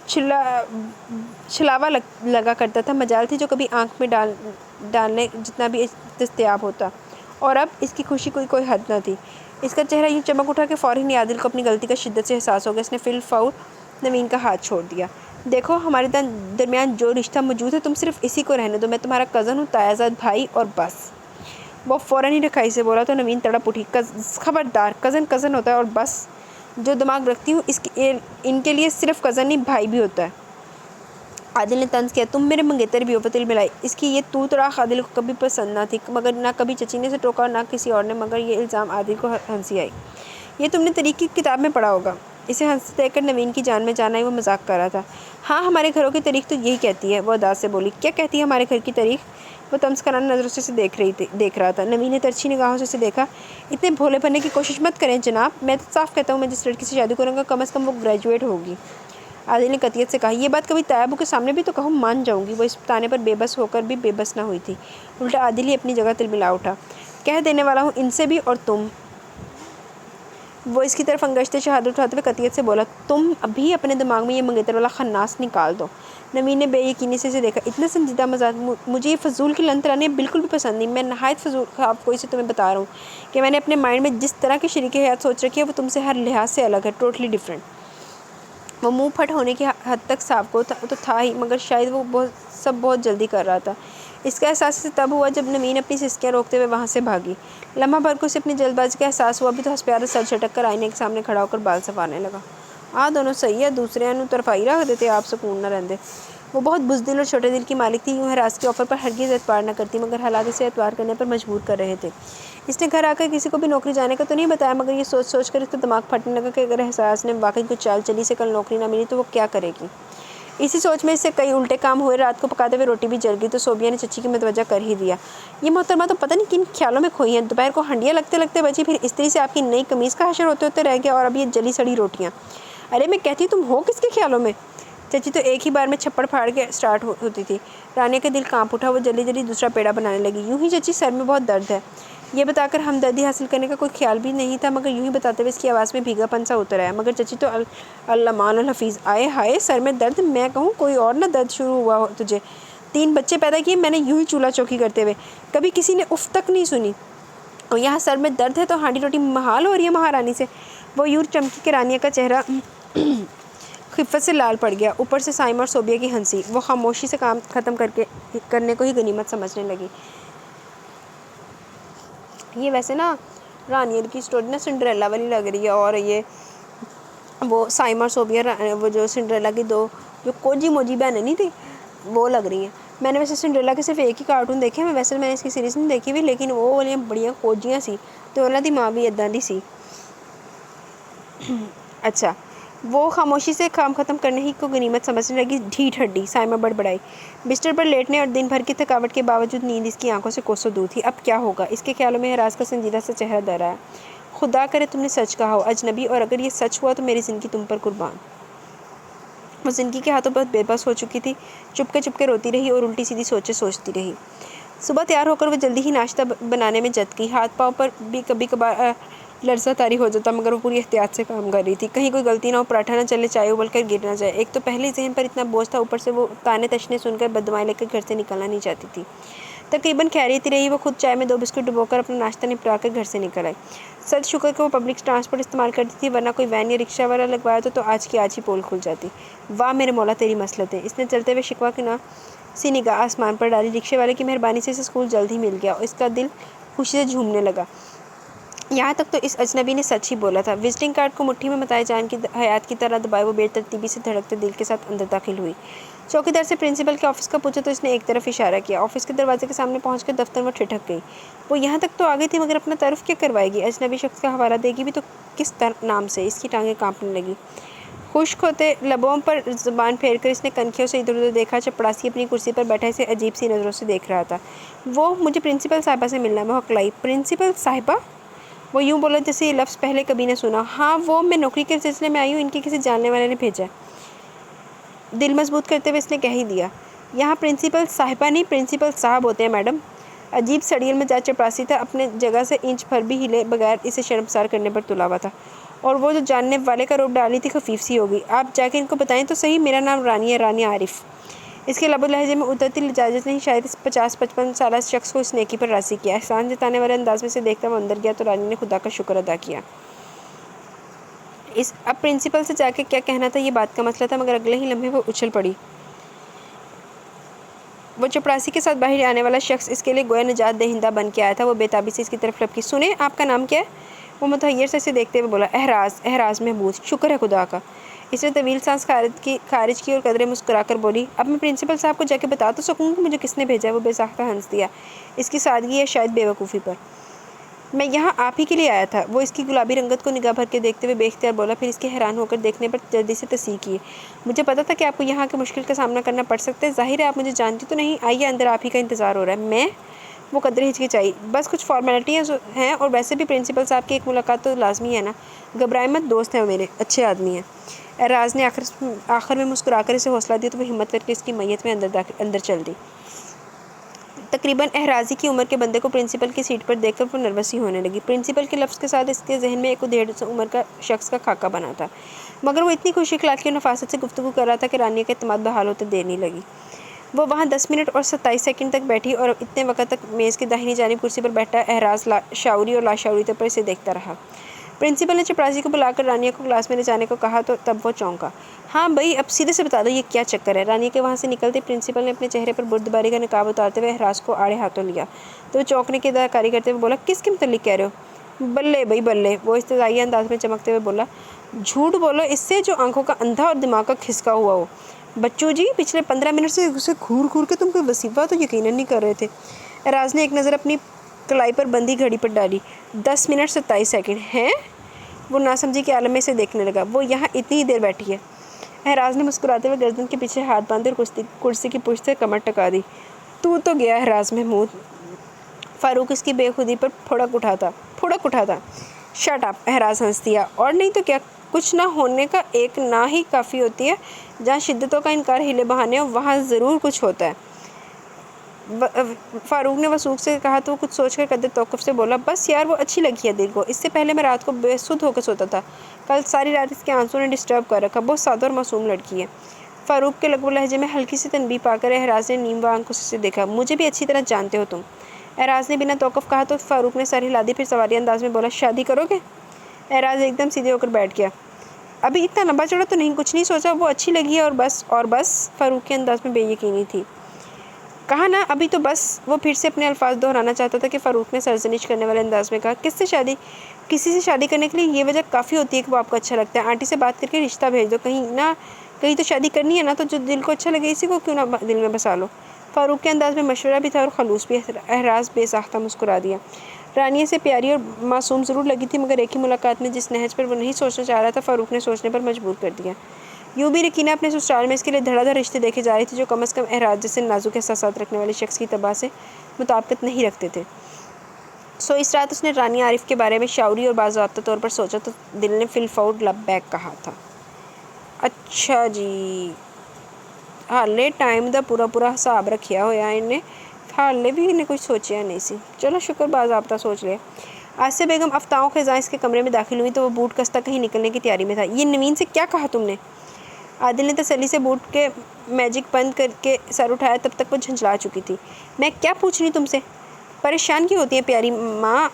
چھلاوا لگا کرتا تھا، مجال تھی جو کبھی آنکھ میں ڈالنے جتنا بھی دستیاب ہوتا، اور اب اس کی خوشی کی کوئی حد نہ تھی۔ اس کا چہرہ یوں چمک اٹھا کہ فوراً ہی عادل کو اپنی غلطی کا شدت سے احساس ہو گیا۔ اس نے فی الفور نوین کا ہاتھ چھوڑ دیا۔ دیکھو ہمارے درمیان جو رشتہ موجود ہے تم صرف اسی کو رہنے دو، میں تمہارا کزن ہوں، تایا زاد بھائی، اور بس۔ وہ فوراً ہی رکھائی سے بولا تو نوین تڑپ اٹھی۔ خبردار، کزن کزن ہوتا ہے اور بس۔ جو دماغ رکھتی ہوں ان کے لیے صرف کزن نہیں بھائی بھی ہوتا ہے۔ عادل نے طنز کیا۔ تم میرے منگیتر بھی ہو، پتل ملائی۔ اس کی یہ تو تڑاق عادل کو کبھی پسند نہ تھی، مگر نہ کبھی چچی نے اسے ٹوکا اور نہ کسی اور نے، مگر یہ الزام عادل کو ہنسی آئی۔ یہ تم نے تاریخ کی کتاب میں پڑھا ہوگا۔ اسے ہنستے دیکھ کر نوین کی جان میں جان آئی، وہ مذاق کر رہا تھا۔ ہاں ہمارے گھروں کی تاریخ تو یہی کہتی ہے، وہ اداس سے بولی۔ کیا کہتی ہے ہمارے گھر کی تاریخ؟ وہ طنز کرانہ نظروں سے اسے دیکھ رہا تھا۔ نوین نے ترچھی نگاہوں سے اسے دیکھا۔ اتنے بھولے بننے کی کوشش مت کریں جناب، میں تو صاف کہتا ہوں میں جس لڑکی سے شادی کروں گا کم از کم وہ گریجویٹ ہوگی۔ عادل نے قطعیت سے کہا۔ یہ بات کبھی تایا ابو کے سامنے بھی تو کہو، مان جاؤں گی۔ وہ اس تانے پر بے بس ہو کر بھی بے بس نہ ہوئی تھی، الٹا عادل ہی اپنی جگہ تلملا اٹھا۔ کہہ دینے والا ہوں ان سے بھی، اور تم۔ وہ اس کی طرف انگشت شہادت اٹھاتے ہوئے قطعیت سے بولا۔ تم ابھی اپنے دماغ میں یہ منگیتر والا خناس نکال دو۔ نوین نے بے یقینی سے اسے دیکھا۔ اتنا سنجیدہ مزاج؟ مجھے یہ فضول کی لن ترانیاں بالکل بھی پسند نہیں۔ میں نہایت فضول خواب کوئی سے تمہیں بتا رہا ہوں کہ میں نے اپنے مائنڈ میں جس طرح کی شریک حیات سوچ رکھی ہے وہ تم سے ہر لحاظ سے الگ ہے، ٹوٹلی ڈفرینٹ۔ وہ منہ پھٹ ہونے کی حد تک صاف کو تو تھا ہی، مگر شاید وہ سب بہت جلدی کر رہا تھا۔ اس کا احساس اسے تب ہوا جب نوین اپنی سسکیاں روکتے ہوئے وہاں سے بھاگی۔ لمحہ بھر کو اسے اپنی جلد بازی کا احساس ہوا بھی تو ہسپیارا سر جھٹک کر آئینے کے سامنے کھڑا ہو کر بال سنوارنے لگا۔ دونوں صحیح ہے، دوسرے نوں طرفائی رکھ دیتے آپ سکون نہ رہندے۔ وہ بہت بزدل اور چھوٹے دل کی مالک تھی، یوں احراز کے آفر پر ہرگز اعتبار نہ کرتی، مگر حالات اسے اعتبار کرنے پر مجبور کر رہے تھے۔ اس نے گھر آ کر کسی کو بھی نوکری جانے کا تو نہیں بتایا، مگر یہ سوچ سوچ کر اس کا دماغ پھٹنے لگا کہ اگر احساس نے واقعی کچھ چال چلی سے کل نوکری نہ ملی تو وہ کیا کرے گی۔ اسی سوچ میں اس سے کئی الٹے کام ہوئے۔ رات کو پکاتے ہوئے روٹی بھی جل گئی تو صوبیہ نے چچی کی متوجہ کر ہی دیا۔ یہ محترمہ تو پتہ نہیں کن خیالوں میں کھوئی ہیں، دوپہر کو ہنڈیاں لگتے لگتے بچی، پھر استری سے آپ کی نئی قمیص کا حشر ہوتے ہوتے رہ گیا، اور اب یہ جلی سڑی روٹیاں۔ ارے میں کہتی تم ہو کس کے خیالوں میں؟ چچی تو ایک ہی بار میں چھپڑ پھاڑ کے سٹارٹ ہوتی تھی۔ رانیہ کا دل کانپ اٹھا، وہ جلدی جلدی دوسرا پیڑا بنانے لگی۔ یوں ہی چچی سر میں بہت درد ہے۔ یہ بتا کر ہمدردی حاصل کرنے کا کوئی خیال بھی نہیں تھا، مگر یوں ہی بتاتے ہوئے اس کی آواز میں بھیگا پن سا اتر آیا۔ مگر چچی تو المان الحفیظ، آئے ہائے سر میں درد، میں کہوں کوئی اور نہ درد شروع ہوا ہو تجھے۔ 3 بچے پیدا کیے میں نے یوں ہی چولہا چوکی کرتے ہوئے، کبھی کسی نے اف تک نہیں سنی، اور یہاں سر میں درد ہے تو ہانڈی روٹی محال ہو رہی ہے مہارانی سے۔ وہ یوں چمکی کہ رانیہ کا چہرہ خفت سے لال پڑ گیا، اوپر سے سائمہ اور صوبیہ کی ہنسی۔ وہ خاموشی سے کام ختم کرنے کو ہی غنیمت سمجھنے لگی۔ یہ ویسے نا رانیہ کی سٹوری نا سنڈریلا والی لگ رہی ہے، اور یہ وہ سائمہ اور صوبیہ وہ جو سنڈریلا کی 2 جو کوجی موجی بہنیں نہیں تھی وہ لگ رہی ہیں۔ میں نے ویسے سنڈریلا کے صرف ایک ہی کارٹون دیکھے ہیں، ویسے میں نے اس کی سیریز نہیں دیکھی ہوئی، لیکن وہ والی بڑیاں کوجیاں سی تو انہوں دی ماں بھی اداں دی سی۔ اچھا، وہ خاموشی سے کام ختم کرنے ہی کو غنیمت سمجھنے لگی۔ ڈھیٹ ہڈی، سائمہ بڑبڑائی۔ بستر پر لیٹنے اور دن بھر کی تھکاوٹ کے باوجود نیند اس کی آنکھوں سے کوسوں دور تھی۔ اب کیا ہوگا؟ اس کے خیالوں میں احراز کا سنجیدہ سا چہرہ در آیا۔ خدا کرے تم نے سچ کہا ہو اجنبی، اور اگر یہ سچ ہوا تو میری زندگی تم پر قربان۔ وہ زندگی کے ہاتھوں بہت بے بس ہو چکی تھی، چپکے روتی رہی اور الٹی سیدھی سوچیں سوچتی رہی۔ صبح تیار ہو کر وہ جلدی ہی ناشتہ بنانے میں جت گئی۔ ہاتھ پاؤں پر بھی کبھی کبھار لرزہ طاری ہو جاتا، مگر وہ پوری احتیاط سے کام کر رہی تھی، کہیں کوئی غلطی نہ ہو، پراٹھا نہ چلے، چائے ابل کر گر نہ جائے۔ ایک تو پہلے ذہن پر اتنا بوجھ تھا، اوپر سے وہ تانے تشنے سن کر بددعائیں لے کر گھر سے نکلنا نہیں چاہتی تھی۔ تقریباً خیریت ہی رہی، وہ خود چائے میں 2 بسکٹ ڈبو کر اپنا ناشتہ نپٹا کر گھر سے نکل آئی۔ سد شکر کہ وہ پبلک ٹرانسپورٹ استعمال کرتی تھی، ورنہ کوئی وین یا رکشہ والا لگوایا تو آج کی آج ہی پول کھل جاتی۔ واہ میرے مولا تیری مصلحتیں! اس نے چلتے ہوئے شکوہ کی سی نگاہ آسمان پر ڈالی۔ رکشے والے کی مہربانی سے اسے اسکول جلد ہی مل گیا، اور اس کا دل خوشی سے جھومنے لگا۔ یہاں تک تو اس اجنبی نے سچ ہی بولا تھا۔ وزٹنگ کارڈ کو مٹھی میں متاع جان کی حیات کی طرح دبائے وہ بے ترتیبی سے دھڑکتے دل کے ساتھ اندر داخل ہوئی۔ چوکیدار سے پرنسپل کے آفس کا پوچھا تو اس نے ایک طرف اشارہ کیا۔ آفس کے دروازے کے سامنے پہنچ کر دفتر میں ٹھٹک گئی۔ وہ یہاں تک تو آ گئی تھی، مگر اپنا تعارف کیا کروائے گی؟ اجنبی شخص کا حوالہ دے گی بھی تو کس نام سے؟ اس کی ٹانگیں کانپنے لگی۔ خشک ہوتے لبوں پر زبان پھیر کر اس نے کنکھیوں سے ادھر ادھر دیکھا۔ چپڑاسی اپنی کرسی پر بیٹھا اسے عجیب سی نظروں سے دیکھ رہا تھا۔ وہ مجھے پرنسپل صاحبہ سے ملنا ہے، وہ ہکلائی۔ پرنسپل صاحبہ؟ وہ یوں بولا جیسے یہ لفظ پہلے کبھی نہ سنا۔ ہاں وہ میں نوکری کے سلسلے میں آئی ہوں، ان کے کسی جاننے والے نے بھیجا ہے۔ دل مضبوط کرتے ہوئے اس نے کہہ ہی دیا۔ یہاں پرنسپل صاحبہ نہیں پرنسپل صاحب ہوتے ہیں میڈم۔ عجیب سڑیل مزاج چپڑاسی تھا، اپنے جگہ سے انچ بھر بھی ہلے بغیر اسے شرمسار کرنے پر تلا ہوا تھا، اور وہ جو جاننے والے کا روپ ڈالی تھی خفیف سی ہوگی۔ آپ جا کے ان کو بتائیں تو صحیح، میرا نام رانیہ عارف۔ اس کے لب و لہجے میں اترتی لجاجت نے ہی شاید اس 50-55 سالہ شخص کو اس نیکی پر راضی کیا۔ احسان جتانے والے انداز میں سے دیکھتا وہ اندر گیا تو رانی نے خدا کا شکر ادا کیا۔ اب پرنسپل سے جا کے کیا کہنا تھا یہ بات کا مسئلہ تھا، مگر اگلے ہی لمحے وہ اچھل پڑی۔ وہ چپڑاسی کے ساتھ باہر آنے والا شخص اس کے لیے گویا نجات دہندہ بن کے آیا تھا۔ وہ بے تابی سے اس کی طرف لپکی۔ سنیں، آپ کا نام کیا ہے؟ وہ متحیر سے اسے دیکھتے ہوئے بولا۔ احراز محمود۔ شکر ہے خدا کا۔ اس نے طویل سانس خارج کی اور قدرے مسکرا کر بولی، اب میں پرنسپل صاحب کو جا کے بتا تو سکوں کہ مجھے کس نے بھیجا ہے؟ وہ بے ساختہ ہنس دیا، اس کی سادگی یا شاید بے وقوفی پر۔ میں یہاں آپ ہی کے لیے آیا تھا۔ وہ اس کی گلابی رنگت کو نگاہ بھر کے دیکھتے ہوئے بے اختیار بولا، پھر اس کے حیران ہو کر دیکھنے پر جلدی سے تصحیح کی۔ مجھے پتا تھا کہ آپ کو یہاں کی مشکل کا سامنا کرنا پڑ سکتا ہے، ظاہر ہے آپ مجھے جانتی تو نہیں۔ آئیے اندر، آپ ہی کا انتظار ہو رہا ہے۔ میں؟ وہ قدرے ہچکچائی۔ بس کچھ فارمیلٹیاں ہیں، اور ویسے بھی پرنسپل صاحب کی ایک ملاقات تو لازمی ہے نا۔ گھبرائے مت، دوست ہیں وہ میرے، اچھے آدمی ہیں۔ احراز نے آخر میں مسکرا کر اسے حوصلہ دیا تو وہ ہمت کر کے اس کی میت میں اندر چل دی۔ تقریباً احرازی کی عمر کے بندے کو پرنسپل کی سیٹ پر دیکھ کر وہ نروس ہی ہونے لگی۔ پرنسپل کے لفظ کے ساتھ اس کے ذہن میں ایک 1.5 عمر کا شخص کا خاکہ بنا تھا، مگر وہ اتنی خوش اخلاقی اور نفاست سے گفتگو کر رہا تھا کہ رانیہ کا اعتماد بحال ہوتے دیر نہیں لگی۔ وہ وہاں 10 منٹ اور 27 سیکنڈ تک بیٹھی، اور اتنے وقت تک میز کی داہنی جانب کرسی پر بیٹھا احراز شعوری اور لاشعوری طور پر اسے دیکھتا رہا۔ پرنسپل نے چپڑاسی کو بلا کر رانیہ کو کلاس میں لے جانے کو کہا تو تب وہ چونکا۔ ہاں بھائی، اب سیدھے سے بتا دو یہ کیا چکر ہے؟ رانیہ کے وہاں سے نکلتے پرنسپل نے اپنے چہرے پر بردباری کا نقاب اتارتے ہوئے احراز کو آڑے ہاتھوں لیا تو وہ چونکنے کی اداکاری کرتے ہوئے بولا، کس کے متعلق کہہ رہے ہو؟ بلے بھائی بلے، وہ استدعائیہ انداز میں چمکتے ہوئے بولا، جھوٹ بولو اس سے جو آنکھوں کا اندھا اور دماغ کا کھسکا ہوا ہو۔ بچو جی، پچھلے 15 منٹ سے اسے گھور گھور کے تم کوئی وظیفہ تو یقیناً نہیں کر رہے تھے۔ احراز نے ایک نظر اپنی کلائی پر بندھی گھڑی پر ڈالی۔ 10 منٹ 27 سیکنڈ ہیں؟ وہ ناسمجھی کے عالم میں سے دیکھنے لگا۔ وہ یہاں اتنی ہی دیر بیٹھی ہے؟ احراز نے مسکراتے ہوئے گردن کے پیچھے ہاتھ باندھے اور کرسی کی پشت سے کمر ٹکا دی۔ تو گیا احراز محمود۔ فاروق اس کی بے خودی پر پھڑک اٹھا تھا۔ شٹ اپ، احراز ہنس دیا۔ اور نہیں تو کیا، کچھ نہ ہونے کا ایک نہ ہی کافی ہوتی ہے۔ جہاں شدتوں کا انکار ہیلے بہانے ہو وہاں ضرور کچھ ہوتا ہے۔ فاروق نے وثوق سے کہا تو وہ کچھ سوچ کر قدر توقف سے بولا، بس یار وہ اچھی لگی ہے دل کو۔ اس سے پہلے میں رات کو بے سدھ ہو کے سوتا تھا، کل ساری رات اس کے آنسوں نے ڈسٹرب کر رکھا۔ بہت سادہ اور معصوم لڑکی ہے۔ فاروق کے لغو لہجے میں ہلکی سی تنبیہ پا کر احراز نے نیم آنکھوں سے دیکھا. مجھے بھی اچھی طرح جانتے ہو تم. احراز نے بنا توقف کہا تو فاروق نے سر ہلا دی. پھر سوالیہ انداز میں بولا شادی کرو گے؟ احراز ایک دم سیدھے ہو کر بیٹھ گیا. ابھی اتنا لمبا چوڑا تو نہیں, کچھ نہیں سوچا, وہ اچھی لگی ہے اور بس. فاروق کے انداز میں بے یقینی تھی. کہا نا ابھی تو بس. وہ پھر سے اپنے الفاظ دہرانا چاہتا تھا کہ فاروق نے سرزنش کرنے والے انداز میں کہا کسی سے شادی کرنے کے لیے یہ وجہ کافی ہوتی ہے کہ وہ آپ کو اچھا لگتا ہے. آنٹی سے بات کر کے رشتہ بھیج دو. کہیں تو شادی کرنی ہے نا, تو جو دل کو اچھا لگے اسی کو کیوں نہ دل میں بسا لو. فاروق کے انداز میں مشورہ بھی تھا اور خلوص بھی. احراز بے ساختہ مسکرا دیا. رانیہ سے پیاری اور معصوم ضرور لگی تھی, مگر ایک ہی ملاقات میں جس نہج پر وہ نہیں سوچنا چاہ رہا تھا, فاروق نے سوچنے پر مجبور کر دیا. یوں بھی رکینہ اپنے سسرال میں اس کے لیے دھڑا دھڑ رشتے دیکھے جا رہی تھی جو کم از کم احراز جیسے نازک احساسات رکھنے والے شخص کی طبع سے مطابقت نہیں رکھتے تھے. اس رات اس نے رانیہ عارف کے بارے میں شعوری اور باضابطہ طور پر سوچا تو دل نے فی الفور لبیک کہا تھا. اچھا جی, حالے ٹائم دا پورا حساب رکھیا ہویا انہیں. حالے بھی انہیں کچھ سوچیا نہیں سی. چلو شکر باضابطہ سوچ لیا. آسیہ بیگم افتاؤں خزاں اس کے کمرے میں داخل ہوئی تو وہ بوٹ کستہ کہیں نکلنے کی تیاری میں تھا. یہ نوین سے کیا کہا تم نے؟ عادل نے تسلی سے بوٹ کے میجک بند کر کے سر اٹھایا. تب تک وہ جھنجھلا چکی تھی. میں کیا پوچھ رہی تم سے؟ پریشان کیوں ہوتی ہیں پیاری ماں؟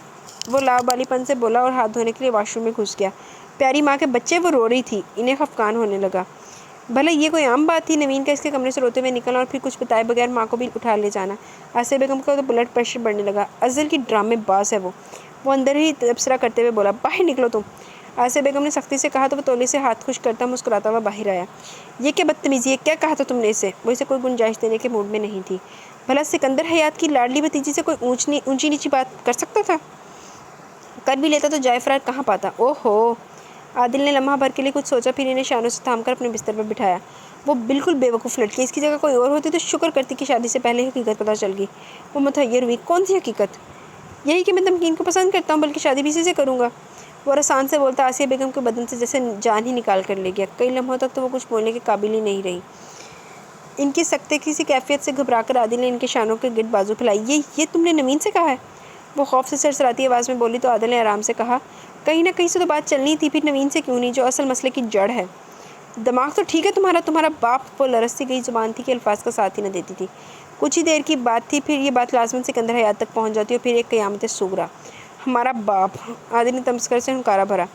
وہ لاوبالی پن سے بولا اور ہاتھ دھونے کے لیے واش روم میں گھس گیا. پیاری ماں کے بچے وہ رو رہی تھی. انہیں خفقان ہونے لگا. بھلا یہ کوئی عام بات تھی نوین کا اس کے کمرے سے روتے ہوئے نکلنا اور پھر کچھ بتائے بغیر ماں کو بھی اٹھا لے جانا. آسیہ بیگم کا تو بلڈ پریشر بڑھنے لگا. ازل کی ڈرامے باز ہے وہ اندر ہی تبصرہ کرتے ہوئے بولا. باہر نکلو تم. آسیہ بیگم نے سختی سے کہا تو وہ تولی سے ہاتھ خشک کرتا مسکراتا ہوا باہر آیا. یہ کیا بدتمیزی ہے, کیا کہا تھا تم نے اسے؟ وہ اسے کوئی گنجائش دینے کے موڈ میں نہیں تھی. بھلا سکندر حیات کی لاڈلی بھتیجی سے کوئی اونچی نیچی بات کر سکتا تھا؟ کر بھی لیتا تو جائے فرار کہاں پاتا. اوہ ہو. عادل نے لمحہ بھر کے لیے کچھ سوچا, پھر انہیں شانوں سے تھام کر اپنے بستر پر بٹھایا. وہ بالکل بے وقوف لڑکی. اس کی جگہ کوئی اور ہوتی تو شکر کرتی کہ شادی سے پہلے حقیقت پتہ چل گئی. وہ متحیر ہوئی. کون سی حقیقت؟ یہی کہ میں تمکین کو پسند کرتا ہوں, بلکہ شادی بھی اسی سے کروں گا. وہ رسان سے بولتا آسیہ بیگم کے بدن سے جیسے جان ہی نکال کر لے گیا. کئی لمحوں تک تو وہ کچھ بولنے کے قابل ہی نہیں رہی. ان کی سکتے کسی کیفیت سے گھبرا کر عادل نے ان کے شانوں کے گرد بازو پھیلائی. یہ تم نے نوین سے کہا ہے؟ وہ خوف سے سرسراتی آواز میں بولی تو عادل نے آرام سے کہا. کہیں نہ کہیں سے تو بات چلنی تھی, پھر نوین سے کیوں نہیں, جو اصل مسئلے کی جڑ ہے. دماغ تو ٹھیک ہے تمہارا باپ. وہ لرزتی گئی زبان تھی کہ الفاظ کا ساتھ ہی نہ دیتی تھی. کچھ ہی دیر کی بات تھی, پھر یہ بات لازماً سکندر حیات تک پہنچ جاتی اور پھر ایک قیامت صغریٰ. ہمارا باپ. عادل نے تمسکر سے ہنکارا بھرا.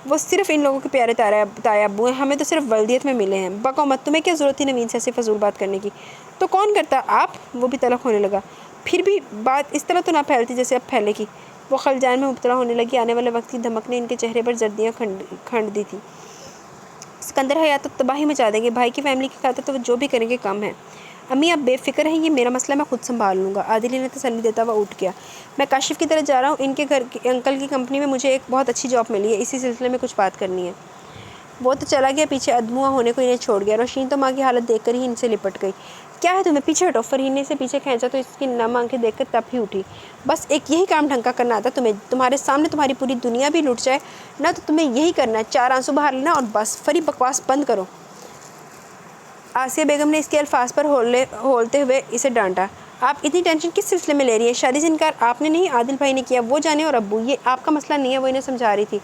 وہ صرف ان لوگوں کے پیارے تایا ابو ہیں. ہمیں تو صرف ولدیت میں ملے ہیں. بقو مت. تمہیں کیا ضرورت تھی نوین سے ایسی فضول بات کرنے کی؟ تو کون کرتا, آپ؟ وہ بھی تلخ ہونے لگا. پھر بھی بات اس طرح تو نہ پھیلتی جیسے اب پھیلے گی. وہ خلجان میں مبتلا ہونے لگی. آنے والے وقت کی دھمک نے ان کے چہرے پر زردیاں کھنڈ دی تھی. سکندر حیات تو تباہی مچا دیں گے. بھائی کی فیملی کی خاطر تو وہ جو بھی کریں گے کم ہے. امی آپ بے فکر ہیں, یہ میرا مسئلہ میں خود سنبھال لوں گا. عادل نے تسلی دیتا ہوا اٹھ گیا. میں کاشف کی طرف جا رہا ہوں. ان کے گھر انکل کی کمپنی میں مجھے ایک بہت اچھی جاب ملی ہے. اسی سلسلے میں کچھ بات کرنی ہے. وہ تو چلا گیا پیچھے ادموا ہونے کو انہیں چھوڑ گیا. روشین تو ماں کی حالت دیکھ کر ہی ان سے لپٹ گئی. کیا ہے تمہیں, پیچھے ہٹو. فرحین نے اسے پیچھے کھینچا تو اس کی نم آنکھیں دیکھ کر تب ہی اٹھی. بس ایک یہی کام ڈھنگ کا کرنا آتا تمہیں. تمہارے سامنے تمہاری پوری دنیا بھی لٹ جائے نہ تو تمہیں یہی کرنا ہے, 4 آنسو بہا لینا اور بس. فری بکواس بند کرو. آسیہ بیگم نے اس کے الفاظ پر ہولتے ہوئے اسے ڈانٹا. آپ اتنی ٹینشن کس سلسلے میں لے رہی ہیں؟ شادی سے انکار آپ نے نہیں, عادل بھائی نے کیا. وہ جانے اور ابو, یہ آپ کا مسئلہ نہیں ہے. وہ انہیں سمجھا رہی تھی.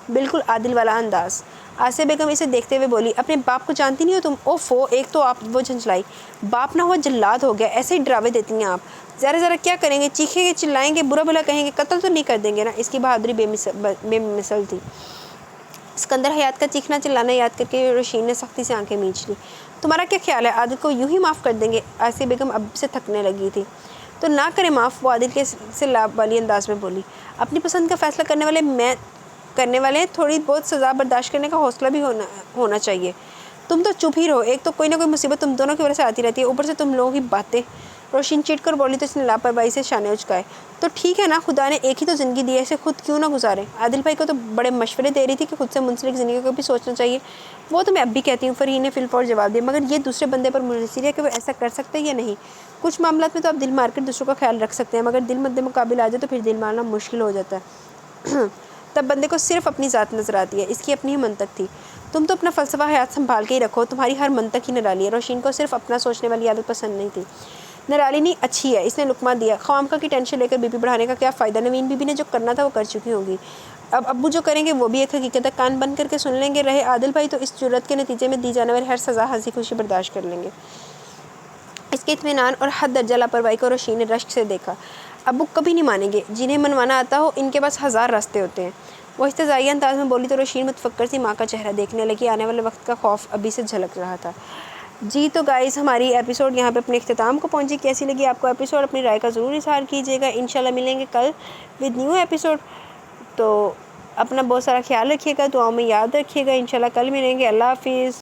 بالکل عادل والا انداز. آسیہ بیگم اسے دیکھتے ہوئے بولی. اپنے باپ کو جانتی نہیں ہو تم؟ اوفو. ایک تو آپ. وہ جھنجھلائی. باپ نہ ہوا جلاد ہو گیا. ایسے ہی ڈراوے دیتی ہیں آپ. ذرا کیا کریں گے؟ چیخیں گے, چلائیں گے, برا بھلا کہیں گے, قتل تو نہیں کر دیں گے نا؟ اس کی بہادری بے مثل تھی. سکندر حیات کا چیخنا چلانا یاد کر کے روشین نے سختی سے آنکھیں مینچ لی. تمہارا کیا خیال ہے, عادل کو یوں ہی معاف کر دیں گے؟ آسیہ بیگم اب سے تھکنے لگی تھی. تو نہ کریں معاف. وہ عادل کے سے لاب والی انداز میں بولی. اپنی پسند کا فیصلہ کرنے والے تھوڑی بہت سزا برداشت کرنے کا حوصلہ بھی ہونا چاہیے. تم تو چپ ہی رہو. ایک تو کوئی نہ کوئی مصیبت تم دونوں کی وجہ سے آتی رہتی ہے, اوپر سے تم لوگوں کی باتیں. روشین چیٹ کر بولی تو اس نے لاپرواہی سے شانے اچکائے. تو ٹھیک ہے نا, خدا نے ایک ہی تو زندگی دی ہے, اسے خود کیوں نہ گزارے. عادل بھائی کو تو بڑے مشورے دے رہی تھی کہ خود سے منسلک زندگی کو بھی سوچنا چاہیے. وہ تو میں اب بھی کہتی ہوں. فرحین نے فی الفور جواب دیا. مگر یہ دوسرے بندے پر منحصر ہے کہ وہ ایسا کر سکتے ہیں یا نہیں. کچھ معاملات میں تو آپ دل مار کر دوسروں کا خیال رکھ سکتے ہیں, مگر دل مد مقابل آ جائے تو پھر دل مارنا مشکل ہو جاتا ہے. تب بندے کو صرف اپنی ذات نظر آتی ہے. اس کی اپنی ہی منطق تھی. تم تو اپنا فلسفہ حیات سنبھال کے ہی رکھو. تمہاری ہر منطق ہی نرالی ہے. روشین کو صرف اپنا سوچنے والی عادت پسند نہیں تھی. نرالی نہیں, اچھی ہے. اس نے لقمہ دیا. خواہمخواہ کی ٹینشن لے کر بی پی بڑھانے کا کیا فائدہ. نوین بی بی نے جو کرنا تھا وہ کر چکی ہوگی. اب ابو جو کریں گے وہ بھی ایک حقیقت ہے، کان بند کر کے سن لیں گے۔ رہے عادل بھائی تو اس جرات کے نتیجے میں دی جانے والی ہر سزا ہنسی خوشی برداشت کر لیں گے۔ اس کے اطمینان اور حد درجہ لاپرواہی کو روشین نے رشک سے دیکھا۔ ابو کبھی نہیں مانیں گے، جنہیں منوانا آتا ہو ان کے پاس ہزار راستے ہوتے ہیں۔ وہ استہزائیہ انداز میں بولی تو روشین متفکر سی ماں کا چہرہ دیکھنے لگی، آنے والے وقت کا خوف ابھی سے جھلک رہا تھا۔ جی تو گائز ہماری ایپیسوڈ یہاں پہ اپنے اختتام کو پہنچی۔ کیسی لگی آپ کو ایپیسوڈ؟ اپنی رائے کا ضرور اظہار کیجیے گا۔ انشاءاللہ ملیں گے کل ود نیو ایپیسوڈ۔ تو اپنا بہت سارا خیال رکھیے گا، دعاؤں میں یاد رکھیے گا۔ انشاءاللہ کل ملیں گے۔ اللہ حافظ۔